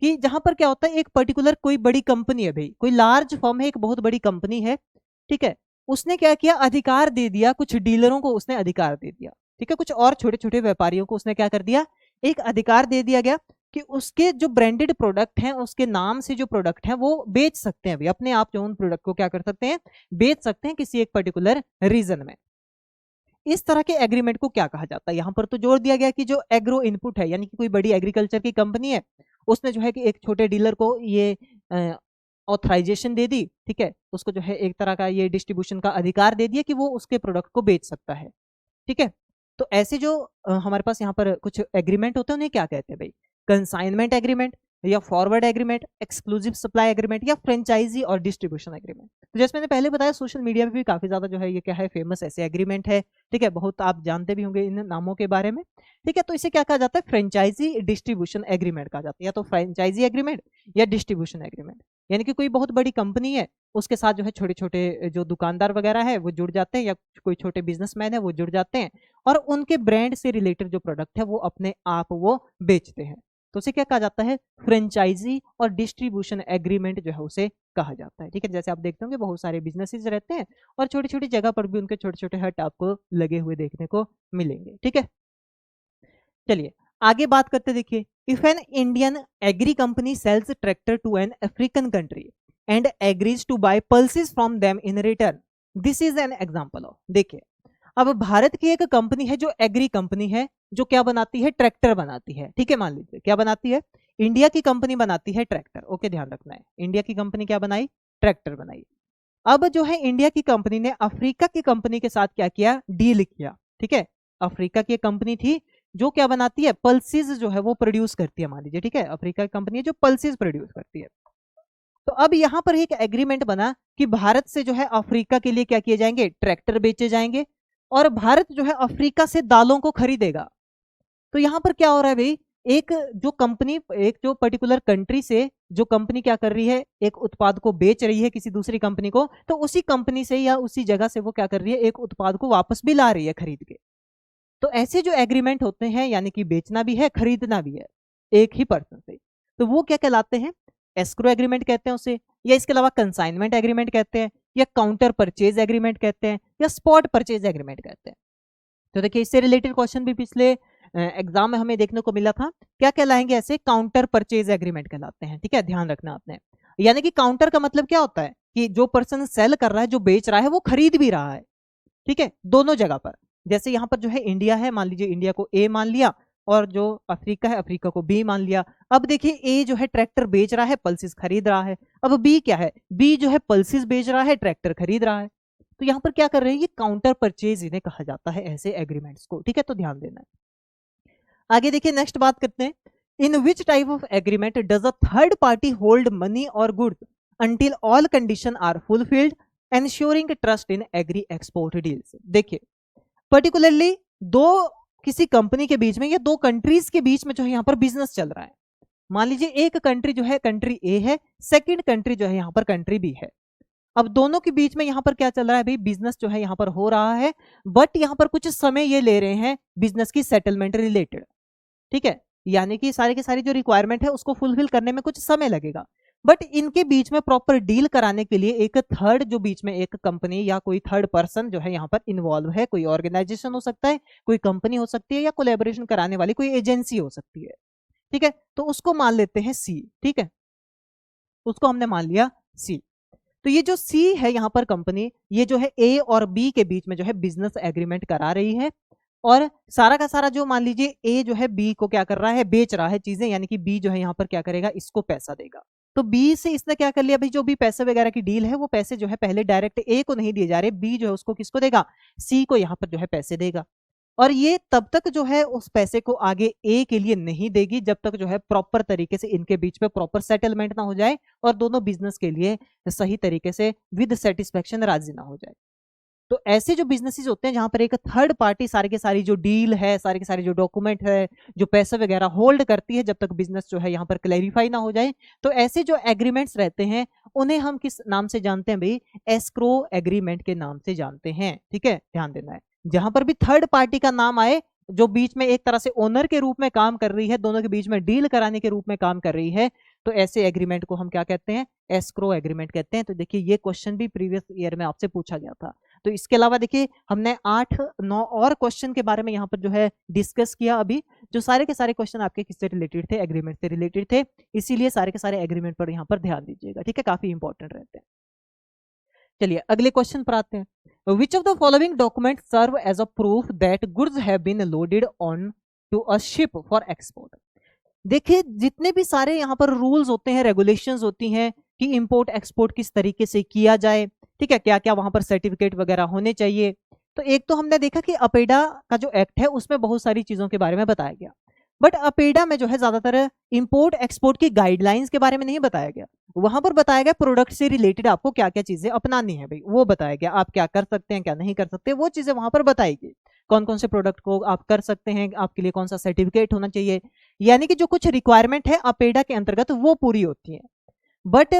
कि जहां पर क्या होता है, एक पर्टिकुलर कोई बड़ी कंपनी है भाई, कोई लार्ज फर्म है, एक बहुत बड़ी कंपनी है, ठीक है, उसने क्या किया, अधिकार दे दिया, कुछ डीलरों को उसने अधिकार दे दिया, ठीक है, कुछ और छोटे छोटे व्यापारियों को उसने क्या कर दिया, एक अधिकार दे दिया गया कि उसके जो ब्रांडेड प्रोडक्ट हैं, उसके नाम से जो प्रोडक्ट हैं वो बेच सकते हैं, अपने आप जो उन प्रोडक्ट को क्या कर सकते हैं, बेच सकते हैं किसी एक पर्टिकुलर रीजन में। इस तरह के एग्रीमेंट को क्या कहा जाता है? यहां पर तो जोड़ दिया गया कि जो एग्रो इनपुट है, यानी कि कोई बड़ी एग्रीकल्चर की कंपनी है, उसने जो है कि एक छोटे डीलर को ये ऑथराइजेशन दे दी, ठीक है, उसको जो है एक तरह का ये डिस्ट्रीब्यूशन का अधिकार दे दिया कि वो उसके प्रोडक्ट को बेच सकता है। ठीक है, तो ऐसे जो हमारे पास यहाँ पर कुछ एग्रीमेंट होते हैं उन्हें क्या कहते हैं भाई? कंसाइनमेंट एग्रीमेंट, या forward agreement, exclusive supply agreement, या फ्रेंचाइजी और डिस्ट्रीब्यूशन एग्रीमेंट। तो जैसे मैंने पहले बताया सोशल मीडिया पे भी काफी ज्यादा जो है ये क्या है, फेमस ऐसे एग्रीमेंट है। ठीक है, बहुत आप जानते भी होंगे इन नामों के बारे में। ठीक है, तो इसे क्या कहा जाता है? फ्रेंचाइजी डिस्ट्रीब्यूशन एग्रीमेंट कहा जाता है, या तो फ्रेंचाइजी एग्रीमेंट या डिस्ट्रीब्यूशन एग्रीमेंट। यानी कि कोई बहुत बड़ी कंपनी है, उसके साथ जो है छोटे छोटे जो दुकानदार वगैरह है वो जुड़ जाते हैं, या कोई छोटे बिजनेसमैन है वो जुड़ जाते हैं, और उनके ब्रांड से रिलेटेड जो प्रोडक्ट है वो अपने आप वो बेचते हैं। तो उसे क्या कहा जाता है? फ्रेंचाइजी और डिस्ट्रीब्यूशन एग्रीमेंट जो है उसे कहा जाता है। ठीक है, जैसे आप देखते होंगे बहुत सारे बिजनेसेस रहते हैं और छोटी छोटी जगह पर भी उनके छोटे छोटे हट आपको लगे हुए देखने को मिलेंगे। ठीक है, चलिए आगे बात करते, देखिए, if an Indian agri company sells tractor to an African country and agrees to buy pulses from them in return, this is an example of. देखिए अब भारत की एक कंपनी है जो एग्री कंपनी है, जो क्या बनाती है? ट्रैक्टर बनाती है। ठीक है, मान लीजिए क्या बनाती है? इंडिया की कंपनी बनाती है ट्रैक्टर। ओके, ध्यान रखना है, इंडिया की कंपनी क्या बनाई? ट्रैक्टर बनाई। अब जो है इंडिया की कंपनी ने अफ्रीका की कंपनी के साथ क्या किया? डील किया। ठीक है, अफ्रीका की कंपनी थी जो क्या बनाती है? पल्सेस जो है वो प्रोड्यूस करती है, मान लीजिए। ठीक है, अफ्रीका की कंपनी है जो पल्सेस प्रोड्यूस करती है। तो अब यहां पर एक एग्रीमेंट बना कि भारत से जो है अफ्रीका के लिए क्या किए जाएंगे? ट्रैक्टर बेचे जाएंगे, और भारत जो है अफ्रीका से दालों को खरीदेगा। तो यहां पर क्या हो रहा है भाई? एक जो कंपनी, एक जो पर्टिकुलर कंट्री से जो कंपनी क्या कर रही है, एक उत्पाद को बेच रही है किसी दूसरी कंपनी को, तो उसी कंपनी से या उसी जगह से वो क्या कर रही है? एक उत्पाद को वापस भी ला रही है खरीद के। तो ऐसे जो एग्रीमेंट होते हैं, यानी कि बेचना भी है खरीदना भी है एक ही पर्सन से, तो वो क्या कहलाते हैं? एस्क्रो एग्रीमेंट कहते हैं उसे, या इसके अलावा कंसाइनमेंट एग्रीमेंट कहते हैं, या काउंटर परचेज एग्रीमेंट कहते हैं, या स्पॉट परचेज एग्रीमेंट कहते हैं। तो देखिए इससे रिलेटेड क्वेश्चन भी पिछले एग्जाम में हमें देखने को मिला था। क्या कहलाएंगे ऐसे? काउंटर परचेज एग्रीमेंट कहलाते हैं। ठीक है, ध्यान रखना आपने। यानी कि काउंटर का मतलब क्या होता है कि जो पर्सन सेल कर रहा है, जो बेच रहा है, वो खरीद भी रहा है। ठीक है, दोनों जगह पर। जैसे यहाँ पर जो है इंडिया है, मान लीजिए इंडिया को ए मान लिया, और जो अफ्रीका है अफ्रीका को बी मान लिया। अब देखिए ए जो है ट्रैक्टर बेच रहा है, पल्सेस खरीद रहा है। अब बी क्या है? बी जो है पल्सेस बेच रहा है, ट्रैक्टर खरीद रहा है। तो यहाँ पर क्या कर रहे हैं? ये काउंटर परचेज इन्हें कहा जाता है, ऐसे एग्रीमेंट्स को। ठीक है, तो ध्यान देना है। आगे देखिए नेक्स्ट बात करते हैं, in which type of agreement does a third party hold money और goods until all condition are fulfilled ensuring trust in agri export deals. देखिए पर्टिकुलरली दो किसी कंपनी के बीच में या दो कंट्रीज के बीच में जो है यहाँ पर बिजनेस चल रहा है। मान लीजिए एक कंट्री जो है कंट्री ए है, सेकंड कंट्री जो है यहाँ पर कंट्री बी है। अब दोनों के बीच में यहाँ पर क्या चल रहा है भाई? बिजनेस जो है यहाँ पर हो रहा है, बट यहाँ पर कुछ समय ये ले रहे हैं बिजनेस की सेटलमेंट रिलेटेड। ठीक है, यानी कि सारे के सारी जो रिक्वायरमेंट है उसको फुलफिल करने में कुछ समय लगेगा। बट इनके बीच में प्रॉपर डील कराने के लिए एक थर्ड जो बीच में एक कंपनी या कोई थर्ड पर्सन जो है यहाँ पर इन्वॉल्व है, कोई ऑर्गेनाइजेशन हो सकता है, कोई कंपनी हो सकती है, या कोलैबोरेशन कराने वाली कोई एजेंसी हो सकती है, ठीक है। तो उसको मान लेते हैं सी, ठीक है, उसको हमने मान लिया सी। तो ये जो सी है यहाँ पर कंपनी, ये जो है ए और बी के बीच में जो है बिजनेस एग्रीमेंट करा रही है, और सारा का सारा जो मान लीजिए ए जो है बी को क्या कर रहा है, बेच रहा है चीजें, यानी कि बी जो है यहाँ पर क्या करेगा, इसको पैसा देगा। तो बी से इसने क्या कर लिया भाई, जो भी पैसे वगैरह की डील है वो पैसे जो है पहले डायरेक्ट ए को नहीं दिए जा रहे, बी जो है उसको किसको देगा, सी को यहाँ पर जो है पैसे देगा। और ये तब तक जो है उस पैसे को आगे ए के लिए नहीं देगी जब तक जो है प्रॉपर तरीके से इनके बीच में प्रॉपर सेटलमेंट ना हो जाए और दोनों बिजनेस के लिए सही तरीके से विद सेटिस्फेक्शन राजी ना हो जाए। तो ऐसे जो बिजनेसेस होते हैं जहां पर एक थर्ड पार्टी सारी के सारी जो डील है, सारी के सारी जो डॉक्यूमेंट है, जो पैसे वगैरह होल्ड करती है जब तक बिजनेस जो है यहाँ पर क्लैरिफाई ना हो जाए, तो ऐसे जो एग्रीमेंट्स रहते हैं उन्हें हम किस नाम से जानते हैं भाई, एस्क्रो एग्रीमेंट के नाम से जानते हैं, ठीक है, ध्यान देना है। जहां पर भी थर्ड पार्टी का नाम आए, जो बीच में एक तरह से ओनर के रूप में काम कर रही है, दोनों के बीच में डील कराने के रूप में काम कर रही है, तो ऐसे एग्रीमेंट को हम क्या कहते हैं, एस्क्रो एग्रीमेंट कहते हैं। तो देखिए ये क्वेश्चन भी प्रीवियस ईयर में आपसे पूछा गया था। तो इसके अलावा देखिए हमने 8-9 और क्वेश्चन के बारे में यहाँ पर जो है डिस्कस किया अभी, जो सारे के सारे क्वेश्चन आपके किससे रिलेटेड थे, एग्रीमेंट से रिलेटेड थे, इसीलिए सारे के सारे एग्रीमेंट पर यहाँ पर ध्यान दीजिएगा, ठीक है, काफी इंपॉर्टेंट रहते हैं। चलिए अगले क्वेश्चन पर आते हैं। Which of the following document serve as a proof that goods have been loaded on to a ship for export. देखिए जितने भी सारे यहाँ पर रूल्स होते हैं, रेगुलेशंस होती हैं कि इंपोर्ट एक्सपोर्ट किस तरीके से किया जाए, ठीक है, क्या क्या वहां पर सर्टिफिकेट वगैरह होने चाहिए। तो एक तो हमने देखा कि अपेडा का जो एक्ट है उसमें बहुत सारी चीजों के बारे में बताया गया, बट अपेडा में जो है ज्यादातर इंपोर्ट एक्सपोर्ट की गाइडलाइंस के बारे में नहीं बताया गया। वहां पर बताया गया प्रोडक्ट से रिलेटेड आपको क्या क्या चीजें अपनानी है भाई, वो बताया गया, आप क्या कर सकते हैं क्या नहीं कर सकते, वो चीजें वहां पर बताई गई, कौन कौन से प्रोडक्ट को आप कर सकते हैं, आपके लिए कौन सा सर्टिफिकेट होना चाहिए, यानी कि जो कुछ रिक्वायरमेंट है अपेडा के अंतर्गत वो पूरी होती है। बट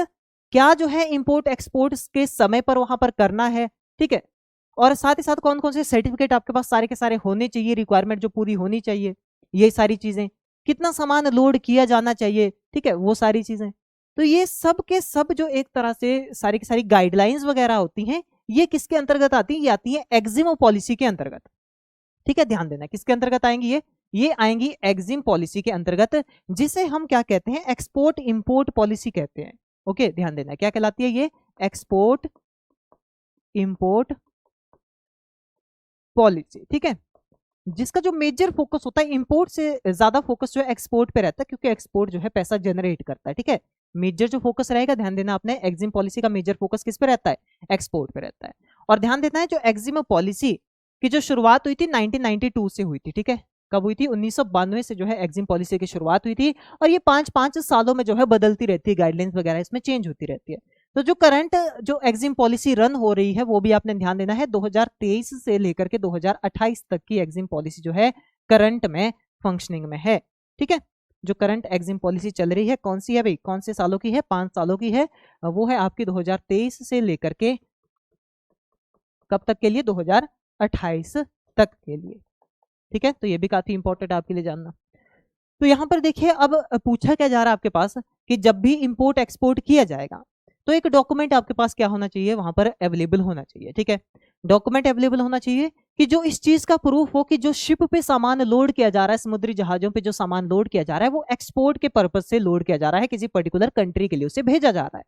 क्या जो है इंपोर्ट एक्सपोर्ट के समय पर वहां पर करना है, ठीक है, और साथ ही साथ कौन कौन से सर्टिफिकेट आपके पास सारे के सारे होने चाहिए, रिक्वायरमेंट जो पूरी होनी चाहिए, ये सारी चीजें, कितना सामान लोड किया जाना चाहिए, ठीक है, वो सारी चीजें। तो ये सब के सब जो एक तरह से सारी की सारी गाइडलाइंस वगैरह होती हैं, ये किसके अंतर्गत आती है, ये आती है एक्जिम पॉलिसी के अंतर्गत, ठीक है, ध्यान देना किसके अंतर्गत आएंगी ये आएंगी एक्जिम पॉलिसी के अंतर्गत, जिसे हम क्या कहते हैं, एक्सपोर्ट इंपोर्ट पॉलिसी कहते हैं। ओके, ध्यान देना क्या कहलाती है ये, एक्सपोर्ट इंपोर्ट पॉलिसी, ठीक है, जिसका जो मेजर फोकस होता है इंपोर्ट से ज्यादा फोकस जो है एक्सपोर्ट पे रहता है, क्योंकि एक्सपोर्ट जो है पैसा जनरेट करता है, ठीक है। मेजर जो फोकस रहेगा, ध्यान देना आपने, एक्जिम पॉलिसी का मेजर फोकस किस पे रहता है, एक्सपोर्ट पे रहता है। और ध्यान देना है जो एक्जिम पॉलिसी की जो शुरुआत हुई थी 1992 से हुई थी, ठीक है, कब हुई थी, 1992 से जो है एक्जिम पॉलिसी की शुरुआत हुई थी, और ये 5-5 सालों में जो है बदलती रहती है, गाइडलाइंस वगैरह इसमें चेंज होती रहती है। तो जो करंट जो एक्जिम पॉलिसी रन हो रही है वो भी आपने ध्यान देना है, 2023 से लेकर के 2028 तक की एक्जिम पॉलिसी जो है करंट में फंक्शनिंग में है, ठीक है। जो करंट एक्जिम पॉलिसी चल रही है कौन सी है भाई, कौन से सालों की है, 5 सालों की है, वो है आपकी 2023 से लेकर के कब तक के लिए, 2028 तक के लिए, ठीक है। तो ये भी काफी इंपॉर्टेंट आपके लिए जानना। तो यहां पर देखिए अब पूछा क्या जा रहा है आपके पास कि जब भी इंपोर्ट एक्सपोर्ट किया जाएगा तो एक डॉक्यूमेंट आपके पास क्या होना चाहिए, वहां पर अवेलेबल होना चाहिए, ठीक है, डॉक्यूमेंट अवेलेबल होना चाहिए कि जो इस चीज का प्रूफ हो कि जो शिप पे सामान लोड किया जा रहा है, समुद्री जहाजों पे जो सामान लोड किया जा रहा है वो एक्सपोर्ट के पर्पज से लोड किया जा रहा है, किसी पर्टिकुलर कंट्री के लिए उसे भेजा जा रहा है।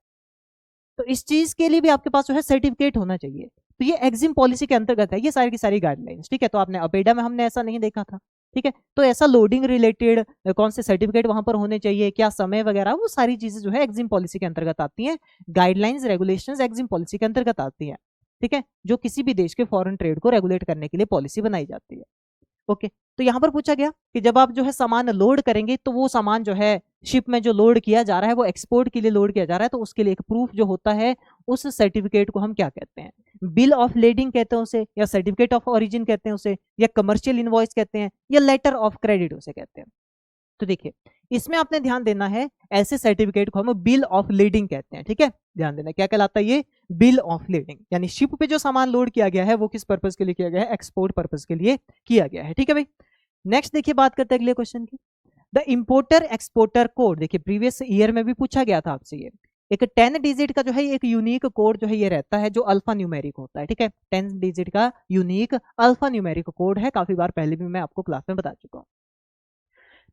तो इस चीज के लिए भी आपके पास जो है सर्टिफिकेट होना चाहिए। तो ये एक्जिम पॉलिसी के अंतर्गत है ये सारी की सारी गाइडलाइंस, ठीक है। तो आपने अपेडा में हमने ऐसा नहीं देखा था, ठीक है। तो ऐसा लोडिंग रिलेटेड कौन से सर्टिफिकेट वहां पर होने चाहिए, क्या समय वगैरह, वो सारी चीजें जो है एक्जिम पॉलिसी के अंतर्गत आती हैं, गाइडलाइंस रेगुलेशंस एक्जिम पॉलिसी के अंतर्गत आती हैं, ठीक है, जो किसी भी देश के फॉरेन ट्रेड को रेगुलेट करने के लिए पॉलिसी बनाई जाती है। ओके, तो यहां पर पूछा गया कि जब आप जो है सामान लोड करेंगे तो वो सामान जो है शिप में जो लोड किया जा रहा है वो एक्सपोर्ट के लिए लोड किया जा रहा है, तो उसके लिए एक प्रूफ जो होता है उस सर्टिफिकेट को हम क्या कहते हैं, बिल ऑफ लेडिंग कहते हैं उसे, या सर्टिफिकेट ऑफ ओरिजिन कहते हैं उसे, या कमर्शियल इनवॉइस कहते हैं, या लेटर ऑफ क्रेडिट उसे कहते हैं। तो देखिए इसमें आपने ध्यान देना है, ऐसे सर्टिफिकेट को हम बिल ऑफ लीडिंग कहते हैं, ठीक है, ध्यान देना क्या कहलाता है ये, बिल ऑफ लीडिंग, यानी शिप पे जो सामान लोड किया गया है वो किस पर्पस के लिए किया गया है, एक्सपोर्ट पर्पस के लिए किया गया है, ठीक है भाई। नेक्स्ट देखिए बात करते हैं अगले क्वेश्चन की, द इंपोर्टर एक्सपोर्टर कोड। देखिए प्रीवियस ईयर में भी पूछा गया था आपसे ये एक 10 डिजिट का जो है एक यूनिक कोड जो है ये रहता है जो अल्फा न्यूमेरिक होता है, ठीक है। 10 डिजिट का यूनिक अल्फा न्यूमेरिक कोड है, काफी बार पहले भी मैं आपको क्लास में बता चुका हूँ।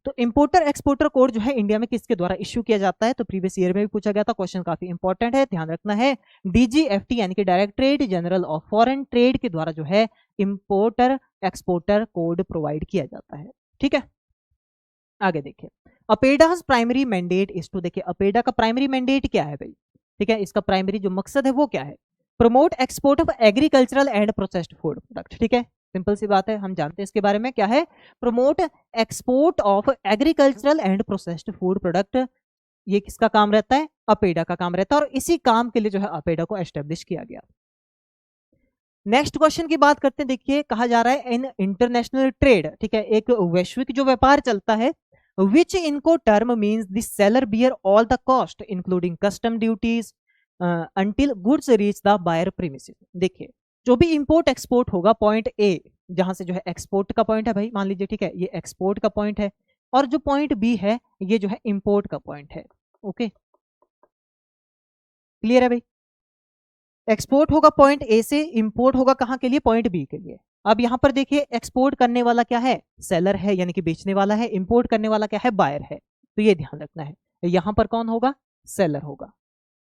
तो इंपोर्टर एक्सपोर्टर कोड जो है इंडिया में किसके द्वारा इश्यू किया जाता है, तो प्रीवियस ईयर में भी पूछा गया था, क्वेश्चन काफी इंपॉर्टेंट है, ध्यान रखना है। डीजीएफटी यानी कि directorate general of foreign trade के द्वारा जो है इंपोर्टर एक्सपोर्टर कोड प्रोवाइड किया जाता है, ठीक है। आगे देखिए, अपेडा's प्राइमरी मैंडेट इज टू, देखिए अपेडा का प्राइमरी मैंडेट क्या है भाई, ठीक है, इसका प्राइमरी जो मकसद है वो क्या है, promote export of agricultural and processed food product, ठीक है, सिंपल सी बात है, हम जानते हैं इसके बारे में क्या है, promote export of agricultural and processed food product. ये किसका काम रहता है, अपेडा का काम रहता है, और इसी काम के लिए जो है अपेडा को एस्टेब्लिश किया गया। नेक्स्ट क्वेश्चन की बात करते हैं, देखिए कहा जा रहा है इन इंटरनेशनल ट्रेड, ठीक है, एक वैश्विक जो व्यापार चलता है, which Incoterm means the seller bear all the cost including custom duties until goods reach the buyer premises. देखिए जो भी इंपोर्ट एक्सपोर्ट होगा, पॉइंट ए जहां से जो है एक्सपोर्ट का पॉइंट है भाई, मान लीजिए, ठीक है, ये एक्सपोर्ट का पॉइंट है, और जो पॉइंट बी है ये जो है इंपोर्ट का पॉइंट है। ओके, क्लियर है भाई, एक्सपोर्ट होगा पॉइंट ए से, इंपोर्ट होगा कहां के लिए, पॉइंट बी के लिए। अब यहां पर देखिए एक्सपोर्ट करने वाला क्या है, सेलर है यानी कि बेचने वाला है, इंपोर्ट करने वाला क्या है, बायर है, तो ये ध्यान रखना है, यहां पर कौन होगा, सेलर होगा।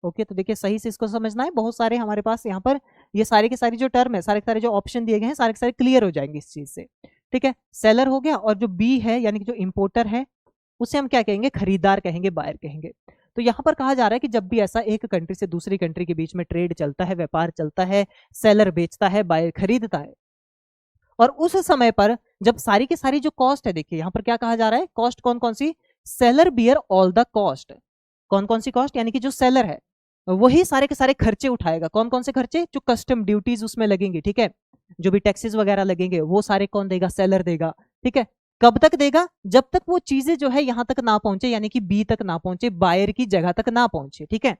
ओके, तो देखिए सही से इसको समझना है, बहुत सारे हमारे पास यहाँ पर ये सारे के सारे जो टर्म है, सारे के सारे जो ऑप्शन दिए गए हैं, सारे के सारे क्लियर हो जाएंगे इस चीज से, ठीक है। सेलर हो गया, और जो बी है यानी कि जो इंपोर्टर है उसे हम क्या कहेंगे, खरीदार कहेंगे, बायर कहेंगे। तो यहाँ पर कहा जा रहा है कि जब भी ऐसा एक कंट्री से दूसरी कंट्री के बीच में ट्रेड चलता है, व्यापार चलता है, सेलर बेचता है, बायर खरीदता है, और उस समय पर जब सारी की सारी जो कॉस्ट है, देखिए यहाँ पर क्या कहा जा रहा है, कॉस्ट कौन कौन सी, seller bear all the cost, कौन कौन सी कॉस्ट, यानी कि जो सेलर है वही सारे के सारे खर्चे उठाएगा, कौन कौन से खर्चे, जो कस्टम ड्यूटीज उसमें लगेंगी, ठीक है, जो भी टैक्सेस वगैरह लगेंगे वो सारे कौन देगा, सेलर देगा, ठीक है। कब तक देगा, जब तक वो चीजें जो है यहां तक ना पहुंचे, यानी कि बी तक ना पहुंचे, बायर की जगह तक ना पहुंचे, ठीक है,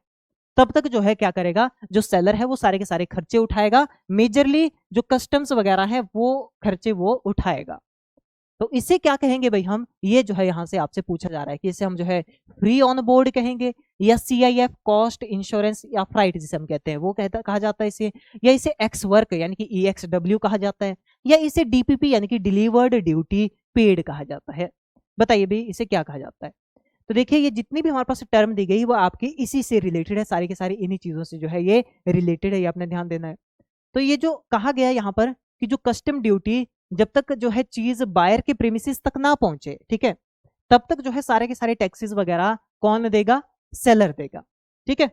तब तक जो है क्या करेगा, जो सेलर है वो सारे के सारे खर्चे उठाएगा, मेजरली जो कस्टम्स वगैरह है वो खर्चे वो उठाएगा। तो इसे क्या कहेंगे भाई हम, ये जो है यहां से आपसे पूछा जा रहा है कि इसे हम जो है फ्री ऑन बोर्ड कहेंगे, या CIF कॉस्ट इंश्योरेंस या फ्राइट जिसे हम कहते हैं वो कहा जाता है इसे, या इसे एक्स वर्क यानी कि EXW कहा जाता है, या इसे DPP यानी कि डिलीवर्ड ड्यूटी पेड कहा जाता है। बताइए भाई इसे क्या कहा जाता है। तो देखिए ये जितनी भी हमारे पास टर्म दी गई वो आपकी इसी से रिलेटेड है, सारी के सारी इन्हीं चीजों से जो है ये रिलेटेड है, ये आपने ध्यान देना है। तो ये जो कहा गया यहाँ पर कि जो कस्टम ड्यूटी जब तक जो है चीज बायर के प्रीमिसेस तक ना पहुंचे, ठीक है, तब तक जो है सारे के सारे टैक्सेस वगैरह कौन देगा, सेलर देगा, ठीक है।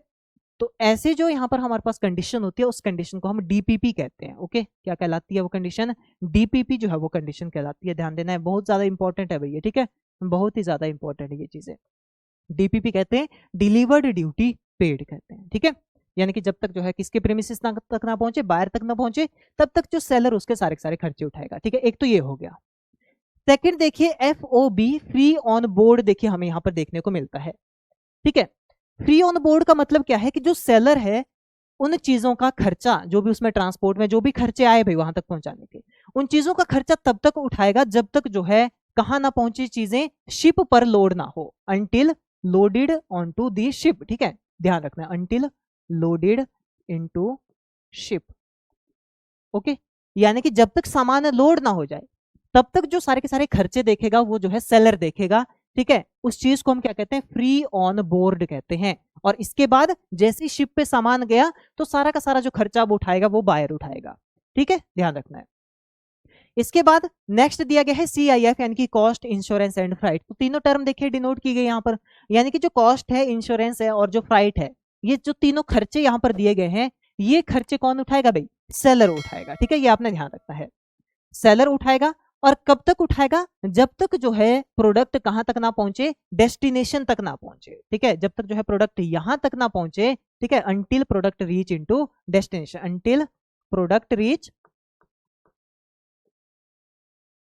तो ऐसे जो यहाँ पर हमारे पास कंडीशन होती है उस कंडीशन को हम DPP कहते हैं। ओके, क्या कहलाती है वो कंडीशन, DPP जो है वो कंडीशन कहलाती है, ध्यान देना है, बहुत ज्यादा इंपॉर्टेंट है भैया, ठीक है, बहुत ही ज्यादा इंपॉर्टेंट है ये चीजें। DPP कहते हैं डिलीवर्ड ड्यूटी पेड कहते हैं, ठीक है, यानी कि जब तक जो है किसके प्रीमिसेस तक ना पहुंचे, बायर तक ना पहुंचे, तब तक जो सेलर उसके सारे सारे खर्चे उठाएगा, ठीक है, एक तो ये हो गया। सेकंड देखिए FOB फ्री ऑन बोर्ड, देखिए हमें यहाँ पर देखने को मिलता है, ठीक है। फ्री ऑन बोर्ड का मतलब क्या है कि जो सेलर है उन चीजों का खर्चा, जो भी उसमें ट्रांसपोर्ट में जो भी खर्चे आए भाई वहां तक पहुंचाने के, उन चीजों का खर्चा तब तक उठाएगा जब तक जो है कहां ना पहुंची चीजें, शिप पर लोड ना हो, अनटिल लोडेड ऑनटू दी शिप, ठीक है, ध्यान रखना है, until loaded into ship. Okay, यानी कि जब तक सामान लोड ना हो जाए तब तक जो सारे के सारे खर्चे देखेगा वो जो है सेलर देखेगा, ठीक है, उस चीज को हम क्या कहते हैं, फ्री ऑन बोर्ड कहते हैं। और इसके बाद जैसे शिप पे सामान गया तो सारा का सारा जो खर्चा वो उठाएगा वो बायर उठाएगा, ठीक है, ध्यान रखना है। इसके बाद नेक्स्ट दिया गया है CIF यानी कि कॉस्ट इंश्योरेंस एंड फ्राइट। तो तीनों टर्म देखिए डिनोट की गई यहाँ पर, यानी कि जो कॉस्ट है, इंश्योरेंस है और जो फ्राइट है, ये जो तीनों खर्चे यहाँ पर दिए गए हैं, ये खर्चे कौन उठाएगा भाई, सेलर उठाएगा, ठीक है, ये आपने ध्यान रखना है, सेलर उठाएगा। और कब तक उठाएगा, जब तक जो है प्रोडक्ट कहां तक ना पहुंचे, डेस्टिनेशन तक ना पहुंचे, ठीक है, जब तक जो है प्रोडक्ट यहां तक ना पहुंचे, ठीक है, until product reach into destination, until product reach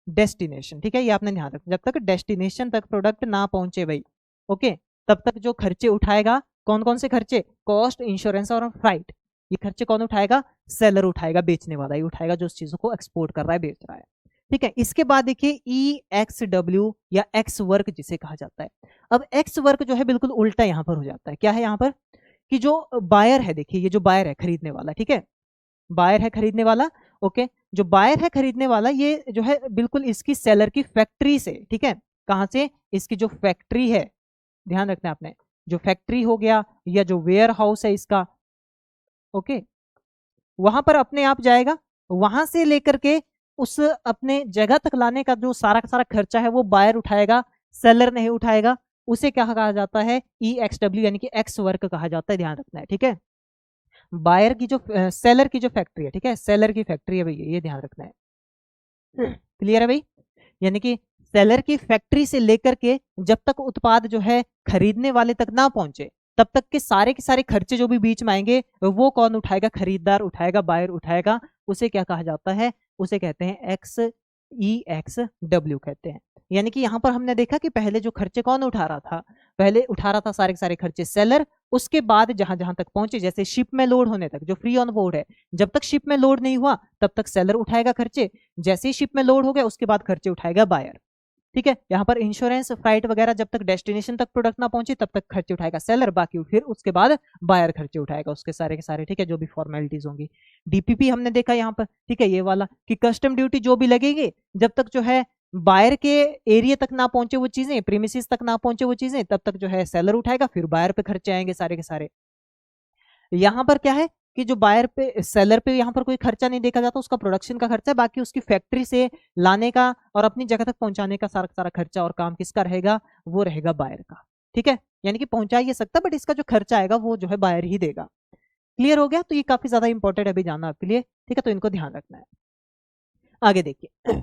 destination, ठीक है, ये आपने ध्यान रखना, जब तक डेस्टिनेशन तक प्रोडक्ट ना पहुंचे भाई, ओके, तब तक जो खर्चे उठाएगा, कौन कौन से खर्चे, कॉस्ट इंश्योरेंस और फ्राइट, ये खर्चे कौन उठाएगा, सेलर उठाएगा, बेचने वाला ही उठाएगा जो उस चीजों को एक्सपोर्ट कर रहा है, बेच रहा है, ठीक है। इसके बाद देखिए EXW या एक्स वर्क जिसे कहा जाता है। अब एक्स वर्क जो है बिल्कुल उल्टा यहां पर हो जाता है, क्या है यहाँ पर, कि जो बायर है, देखिए ये जो बायर है खरीदने वाला, ठीक है, बायर है खरीदने वाला, ओके, जो बायर है खरीदने वाला ये जो है बिल्कुल इसकी सेलर की फैक्ट्री से, ठीक है, कहां से, इसकी जो फैक्ट्री है, ध्यान रखना आपने, जो फैक्ट्री हो गया या जो वेयर हाउस है इसका, ओके, वहां पर अपने आप जाएगा, वहां से लेकर के उस अपने जगह तक लाने का जो सारा का सारा खर्चा है वो बायर उठाएगा, सेलर नहीं उठाएगा, उसे क्या कहा जाता है, EXW यानी कि एक्स वर्क कहा जाता है, ध्यान रखना है, ठीक है। बायर की जो सेलर की जो फैक्ट्री है, ठीक है, सेलर की फैक्ट्री है भैया, ये ध्यान रखना है, क्लियर है भाई, यानी कि सेलर की फैक्ट्री से लेकर के जब तक उत्पाद जो है खरीदने वाले तक ना पहुंचे तब तक के सारे खर्चे जो भी बीच में आएंगे वो कौन उठाएगा, खरीदार उठाएगा, बायर उठाएगा, उसे क्या कहा जाता है, उसे कहते हैं EXW कहते हैं। यानी कि यहां पर हमने देखा कि पहले जो खर्चे कौन उठा रहा था, पहले उठा रहा था सारे के सारे खर्चे सेलर, उसके बाद जहां जहां तक पहुंचे, जैसे शिप में लोड होने तक, जो फ्री ऑन बोर्ड है, जब तक शिप में लोड नहीं हुआ तब तक सेलर उठाएगा खर्चे, जैसे ही शिप में लोड हो गया उसके बाद खर्चे उठाएगा बायर, ठीक है। यहाँ पर इंश्योरेंस, फ्लाइट वगैरह जब तक डेस्टिनेशन तक प्रोडक्ट ना पहुंचे तब तक खर्चे उठाएगा सेलर, बाकी फिर उसके बाद बायर खर्चे उठाएगा उसके सारे के सारे, ठीक है, जो भी फॉर्मेलिटीज होंगी। DPP हमने देखा यहाँ पर, ठीक है, ये वाला कि कस्टम ड्यूटी जो भी लगेगी जब तक जो है बायर के एरिया तक ना पहुंचे वो चीजें, प्रीमिसेस तक ना पहुंचे वो चीजें, तब तक जो है सेलर उठाएगा, फिर बायर पे खर्चे आएंगे सारे के सारे। यहाँ पर क्या है कि जो बायर पे, सेलर पे यहाँ पर कोई खर्चा नहीं देखा जाता, उसका प्रोडक्शन का खर्चा है, बाकी उसकी फैक्ट्री से लाने का और अपनी जगह तक पहुंचाने का सारा सारा खर्चा और काम किसका रहेगा, वो रहेगा बायर का, ठीक है, यानी कि पहुंचा ही सकता बट इसका जो खर्चा आएगा वो जो है बायर ही देगा। क्लियर हो गया, तो ये काफी ज्यादा इंपॉर्टेंट है अभी जानना आपके लिए, ठीक है, तो इनको ध्यान रखना है। आगे देखिए,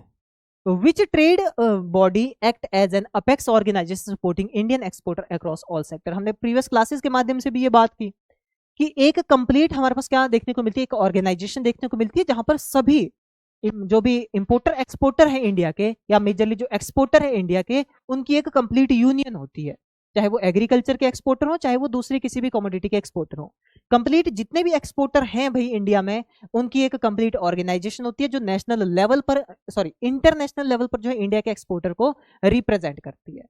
Which trade body act as an apex organization supporting Indian exporter across all sector? हमने प्रीवियस क्लासेस के माध्यम से भी ये बात की कि एक कंप्लीट हमारे पास क्या देखने को मिलती है, एक ऑर्गेनाइजेशन देखने को मिलती है जहां पर सभी जो भी इंपोर्टर एक्सपोर्टर है इंडिया के या मेजरली जो एक्सपोर्टर है इंडिया के, उनकी एक कंप्लीट यूनियन होती है, चाहे वो एग्रीकल्चर के एक्सपोर्टर हो चाहे वो दूसरी किसी भी कमोडिटी के एक्सपोर्टर हो। कंप्लीट जितने भी एक्सपोर्टर हैं भाई इंडिया में, उनकी एक कंप्लीट ऑर्गेनाइजेशन होती है जो नेशनल लेवल पर, सॉरी इंटरनेशनल लेवल पर जो है इंडिया के एक्सपोर्टर को रिप्रेजेंट करती है।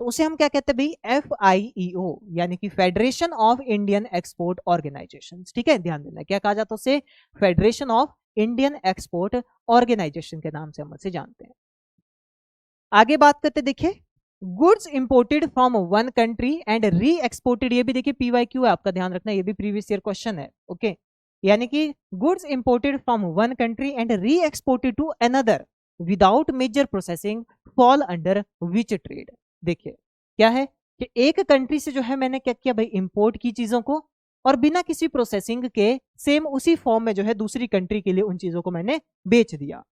तो उसे हम क्या कहते हैं भाई, FIEO यानी कि Federation of Indian Export Organisation, ठीक है, ध्यान देना, क्या कहा जाता है उसे, Federation of Indian Export Organisation के नाम से हम उसे जानते हैं। आगे बात करते देखिए, goods imported from one country and re exported, ये भी देखिए PYQ है आपका, ध्यान रखना, ये भी प्रीवियस ईयर क्वेश्चन है, ओके, यानी कि goods imported from one country and re exported to another without major processing fall under which trade. देखिए क्या है कि एक कंट्री से जो है मैंने क्या किया भाई, इंपोर्ट की चीजों को और बिना किसी प्रोसेसिंग के सेम उसी फॉर्म में जो है दूसरी कंट्री के लिए उन चीजों को मैंने बेच दिया।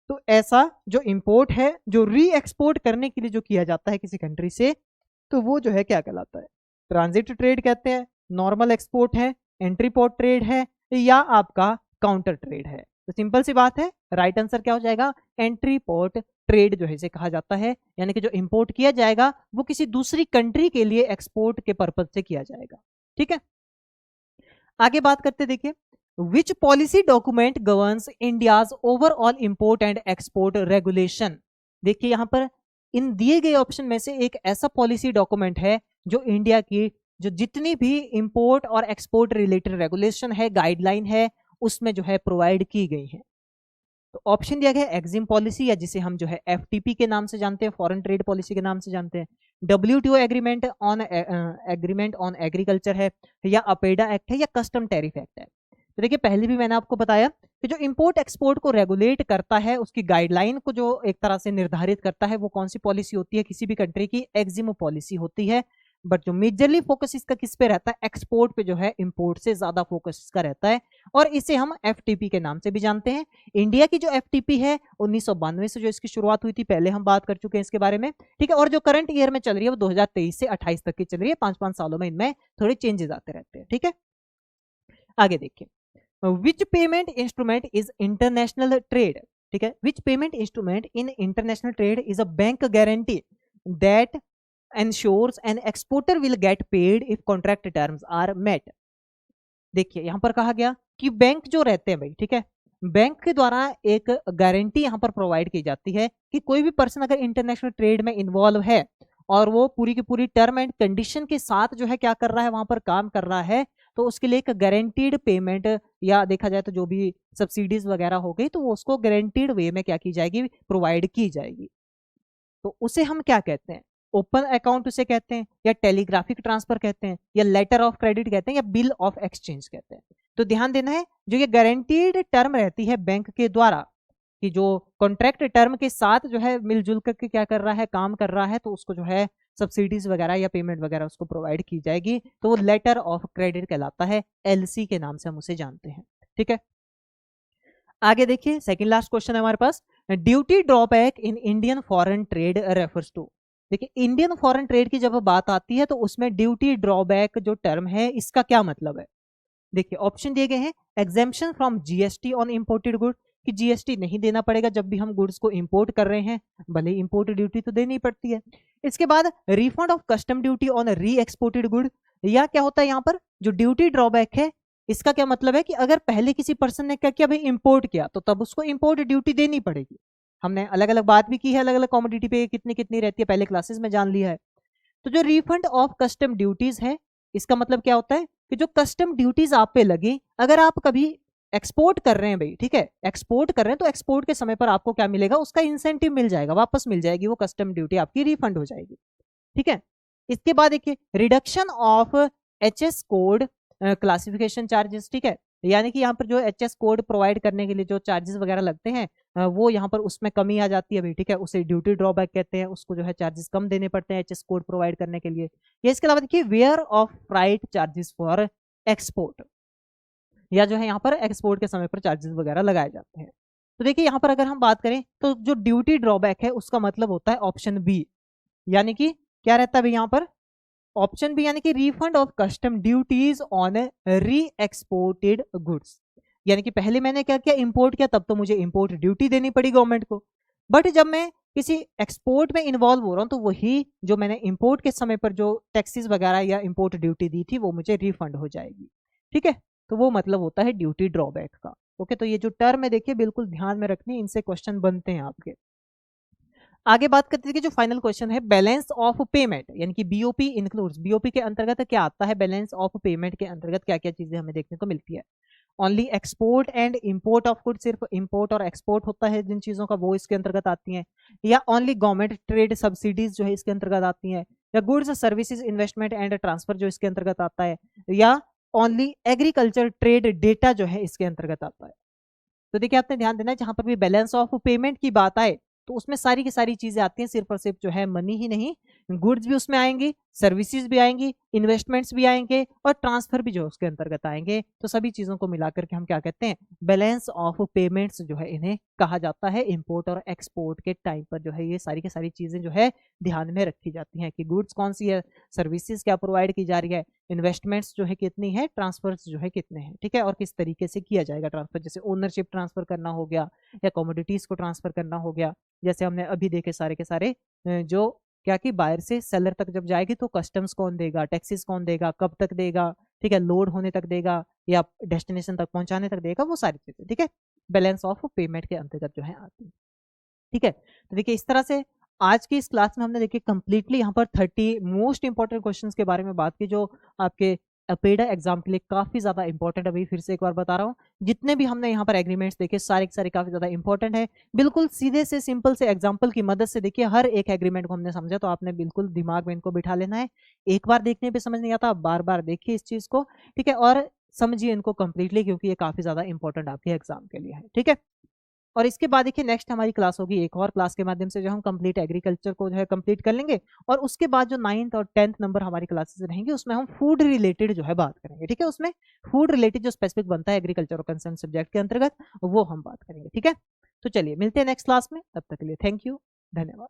तो ऐसा जो इंपोर्ट है, जो री एक्सपोर्ट करने के लिए जो किया जाता है किसी कंट्री से, तो वो जो है क्या कहलाता है, ट्रांजिट ट्रेड कहते हैं, नॉर्मल एक्सपोर्ट है, एंट्री पोर्ट ट्रेड है, या आपका काउंटर ट्रेड है। तो सिंपल सी बात है, राइट आंसर क्या हो जाएगा, एंट्री पोर्ट ट्रेड जो है इसे कहा जाता है, यानी कि जो इंपोर्ट किया जाएगा वो किसी दूसरी कंट्री के लिए एक्सपोर्ट के पर्पज से किया जाएगा, ठीक है। आगे बात करते देखिए, विच policy document governs India's overall import and export regulation. देखिए यहां पर इन दिए गए ऑप्शन में से एक ऐसा पॉलिसी डॉक्यूमेंट है जो इंडिया की जो जितनी भी इंपोर्ट और एक्सपोर्ट रिलेटेड रेगुलेशन है, गाइडलाइन है, उसमें जो है प्रोवाइड की गई है। तो ऑप्शन दिया गया है एक्जिम पॉलिसी, या जिसे हम जो है FTP के नाम से जानते हैं, फॉरेन ट्रेड पॉलिसी के नाम से जानते हैं, WTO एग्रीमेंट ऑन एग्रीकल्चर है, या अपेडा एक्ट है, या कस्टम टैरिफ एक्ट है। तो देखिए पहले भी मैंने आपको बताया कि जो इंपोर्ट एक्सपोर्ट को रेगुलेट करता है, उसकी गाइडलाइन को जो एक तरह से निर्धारित करता है, वो कौन सी पॉलिसी होती है, किसी भी कंट्री की एक्जिम पॉलिसी होती है। बट जो मेजरली फोकस इसका किस पे रहता है, एक्सपोर्ट पे जो है, इंपोर्ट से ज्यादा फोकस इसका रहता है, और इसे हम FTP के नाम से भी जानते हैं। इंडिया की जो FTP है 1992 से जो इसकी शुरुआत हुई थी, पहले हम बात कर चुके हैं इसके बारे में, ठीक है, और जो करंट ईयर में चल रही है वो 2023 से 28 तक की चल रही है, 5-5 सालों में इनमें थोड़े चेंजेस आते रहते हैं, ठीक है। आगे देखिए, विच payment instrument is international trade, ठीक है, विच payment instrument in international trade is a bank guarantee that ensures an exporter will get paid if contract terms are met। देखिए यहां पर कहा गया कि बैंक जो रहते हैं भाई, ठीक है, बैंक के द्वारा एक गारंटी यहां पर प्रोवाइड की जाती है कि कोई भी पर्सन अगर इंटरनेशनल ट्रेड में इन्वॉल्व है और वो पूरी की पूरी टर्म एंड कंडीशन के साथ जो है क्या कर रहा है, वहां पर काम कर रहा है, तो उसके लिए एक गारंटीड पेमेंट, या देखा जाए तो जो भी सब्सिडीज वगैरह हो गई तो वो उसको गारंटीड वे में क्या की जाएगी, प्रोवाइड की जाएगी। तो उसे हम क्या कहते हैं, ओपन अकाउंट उसे कहते हैं, या टेलीग्राफिक ट्रांसफर कहते हैं, या लेटर ऑफ क्रेडिट कहते हैं, या बिल ऑफ एक्सचेंज कहते हैं। तो ध्यान देना है, जो ये गारंटीड टर्म रहती है बैंक के द्वारा, कि जो कॉन्ट्रैक्ट टर्म के साथ जो है मिलजुल करके क्या कर रहा है, काम कर रहा है, तो उसको जो है सब्सिडीज वगैरह या पेमेंट वगैरह उसको प्रोवाइड की जाएगी, तो वो लेटर ऑफ क्रेडिट कहलाता है, एलसी के नाम से हम उसे जानते हैं। ठीक है, आगे देखिए सेकंड लास्ट क्वेश्चन है हमारे पास, duty drawback in Indian foreign trade refers to. देखिए इंडियन फॉरेन ट्रेड की जब बात आती है तो उसमें ड्यूटी ड्रॉबैक जो टर्म है इसका क्या मतलब है। देखिए ऑप्शन दिए गए हैं, exemption from GST on imported good, कि जीएसटी नहीं देना पड़ेगा जब भी हम गुड्स को इंपोर्ट कर रहे हैं, भले इंपोर्ट ड्यूटी तो देनी पड़ती है। इसके बाद refund of custom duty on री एक्सपोर्टेड गुड, या क्या होता है यहाँ पर जो ड्यूटी ड्रॉबैक है इसका क्या मतलब है कि अगर पहले किसी पर्सन ने क्या किया भाई इंपोर्ट किया तो तब उसको इंपोर्ट ड्यूटी देनी पड़ेगी। हमने अलग अलग बात भी की है, अलग अलग कमोडिटी पे कितनी कितनी रहती है, पहले क्लासेस में जान लिया है। तो जो रिफंड ऑफ कस्टम ड्यूटीज है इसका मतलब क्या होता है कि जो कस्टम ड्यूटीज आप पे लगी, अगर आप कभी एक्सपोर्ट कर रहे हैं भाई, ठीक है, एक्सपोर्ट कर रहे हैं तो एक्सपोर्ट के समय पर आपको क्या मिलेगा, उसका इंसेंटिव मिल जाएगा, वापस मिल जाएगी, वो कस्टम ड्यूटी आपकी रिफंड हो जाएगी। ठीक है, इसके बाद देखिए reduction of HS code classification charges. ठीक है, यानी कि यहाँ पर जो एचएस कोड प्रोवाइड करने के लिए जो चार्जेस वगैरह लगते हैं वो यहाँ पर उसमें कमी आ जाती है भाई। ठीक है, उसे ड्यूटी ड्रॉबैक कहते हैं, उसको जो है चार्जेस कम देने पड़ते हैं एचएस कोड प्रोवाइड करने के लिए। या इसके अलावा देखिए where of freight charges for export, या जो है यहाँ पर एक्सपोर्ट के समय पर चार्जेस वगैरह लगाए जाते हैं। तो देखिए यहाँ पर अगर हम बात करें तो जो ड्यूटी ड्रॉबैक है उसका मतलब होता है ऑप्शन बी, यानी कि क्या रहता है भाई यहाँ पर ऑप्शन बी, यानी कि refund of custom duties on री एक्सपोर्टेड गुड्स। यानी कि पहले मैंने क्या किया, इंपोर्ट किया, तब तो मुझे इंपोर्ट ड्यूटी देनी पड़ी गवर्नमेंट को, बट जब मैं किसी एक्सपोर्ट में इन्वॉल्व हो रहा हूं तो वही जो मैंने इंपोर्ट के समय पर जो टैक्सेस वगैरह या इंपोर्ट ड्यूटी दी थी वो मुझे रिफंड हो जाएगी। ठीक है, तो वो मतलब होता है ड्यूटी ड्रॉबैक का। ओके, तो ये जो टर्म है देखिए बिल्कुल ध्यान में रखनी, इनसे क्वेश्चन बनते हैं आपके। आगे बात करते हैं कि जो फाइनल क्वेश्चन है बैलेंस ऑफ पेमेंट, यानी कि बीओपी इंक्लूड्स, बीओपी के अंतर्गत क्या आता है, बैलेंस ऑफ पेमेंट के अंतर्गत क्या क्या चीजें हमें देखने को मिलती है। Only export and import of good, सिर्फ इंपोर्ट और एक्सपोर्ट होता है जिन चीजों का वो इसके अंतर्गत आती हैं, या ओनली गवर्नमेंट ट्रेड सब्सिडीज जो है इसके अंतर्गत आती हैं, या goods services investment and transfer जो इसके अंतर्गत आता है, या ओनली एग्रीकल्चर ट्रेड डेटा जो है इसके अंतर्गत आता है। तो देखिए आपने ध्यान देना है जहां पर भी बैलेंस ऑफ पेमेंट की बात आए तो उसमें सारी की सारी चीजें आती हैं, सिर्फ और सिर्फ जो है मनी ही नहीं, गुड्स भी उसमें आएंगी, सर्विसेज भी आएंगी, इन्वेस्टमेंट्स भी आएंगे, और ट्रांसफर भी जो उसके अंतर्गत आएंगे। तो सभी चीजों को मिलाकर के हम क्या कहते हैं, बैलेंस ऑफ पेमेंट्स जो है इन्हें कहा जाता है। इंपोर्ट और एक्सपोर्ट के टाइम पर जो है ये सारी की सारी चीजें जो है ध्यान में रखी जाती हैं कि गुड्स कौन सी है, सर्विसेज क्या प्रोवाइड की जा रही है, इन्वेस्टमेंट्स जो है कितनी है, ट्रांसफर्स जो है कितने हैं। ठीक है, और किस तरीके से किया जाएगा ट्रांसफर, जैसे ओनरशिप ट्रांसफर करना हो गया, या कमोडिटीज को ट्रांसफर करना हो गया, जैसे हमने अभी देखे सारे के सारे जो क्या कि बायर से सेलर तक जब जाएगी तो कस्टम्स कौन देगा, टैक्सेस कौन देगा, कब तक देगा, ठीक है, लोड होने तक देगा या डेस्टिनेशन तक पहुंचाने तक देगा, वो सारी चीजें ठीक है बैलेंस ऑफ पेमेंट के अंतर्गत जो है आती है। ठीक है, तो देखिए इस तरह से आज की इस क्लास में हमने देखिए कंप्लीटली यहाँ पर 30 मोस्ट इंपॉर्टेंट क्वेश्चंस के बारे में बात की जो आपके अपेडा एग्जाम के लिए काफी ज्यादा इंपॉर्टेंट है। अभी फिर से एक बार बता रहा हूँ, जितने भी हमने यहाँ पर एग्रीमेंट्स देखे सारे के सारे काफी ज्यादा इंपॉर्टेंट है। बिल्कुल सीधे से सिंपल से एग्जाम्पल की मदद से देखिए हर एक एग्रीमेंट को हमने समझा, तो आपने बिल्कुल दिमाग में इनको बिठा लेना है। एक बार देखने पे समझ नहीं आता, बार बार देखिए इस चीज को, ठीक है, और समझिए इनको कंप्लीटली, क्योंकि ये काफी ज्यादा इंपॉर्टेंट आपके एग्जाम के लिए है। ठीक है, और इसके बाद देखिए नेक्स्ट हमारी क्लास होगी एक और क्लास के माध्यम से जो हम कंप्लीट एग्रीकल्चर को जो है कंप्लीट कर लेंगे, और उसके बाद जो 9th और 10th नंबर हमारी क्लासेस रहेंगे उसमें हम फूड रिलेटेड जो है बात करेंगे। ठीक है, उसमें फूड रिलेटेड जो स्पेसिफिक बनता है एग्रीकल्चर और कंसर्न सब्जेक्ट के अंतर्गत वो हम बात करेंगे। ठीक है, तो चलिए मिलते हैं नेक्स्ट क्लास में, तब तक के लिए थैंक यू, धन्यवाद।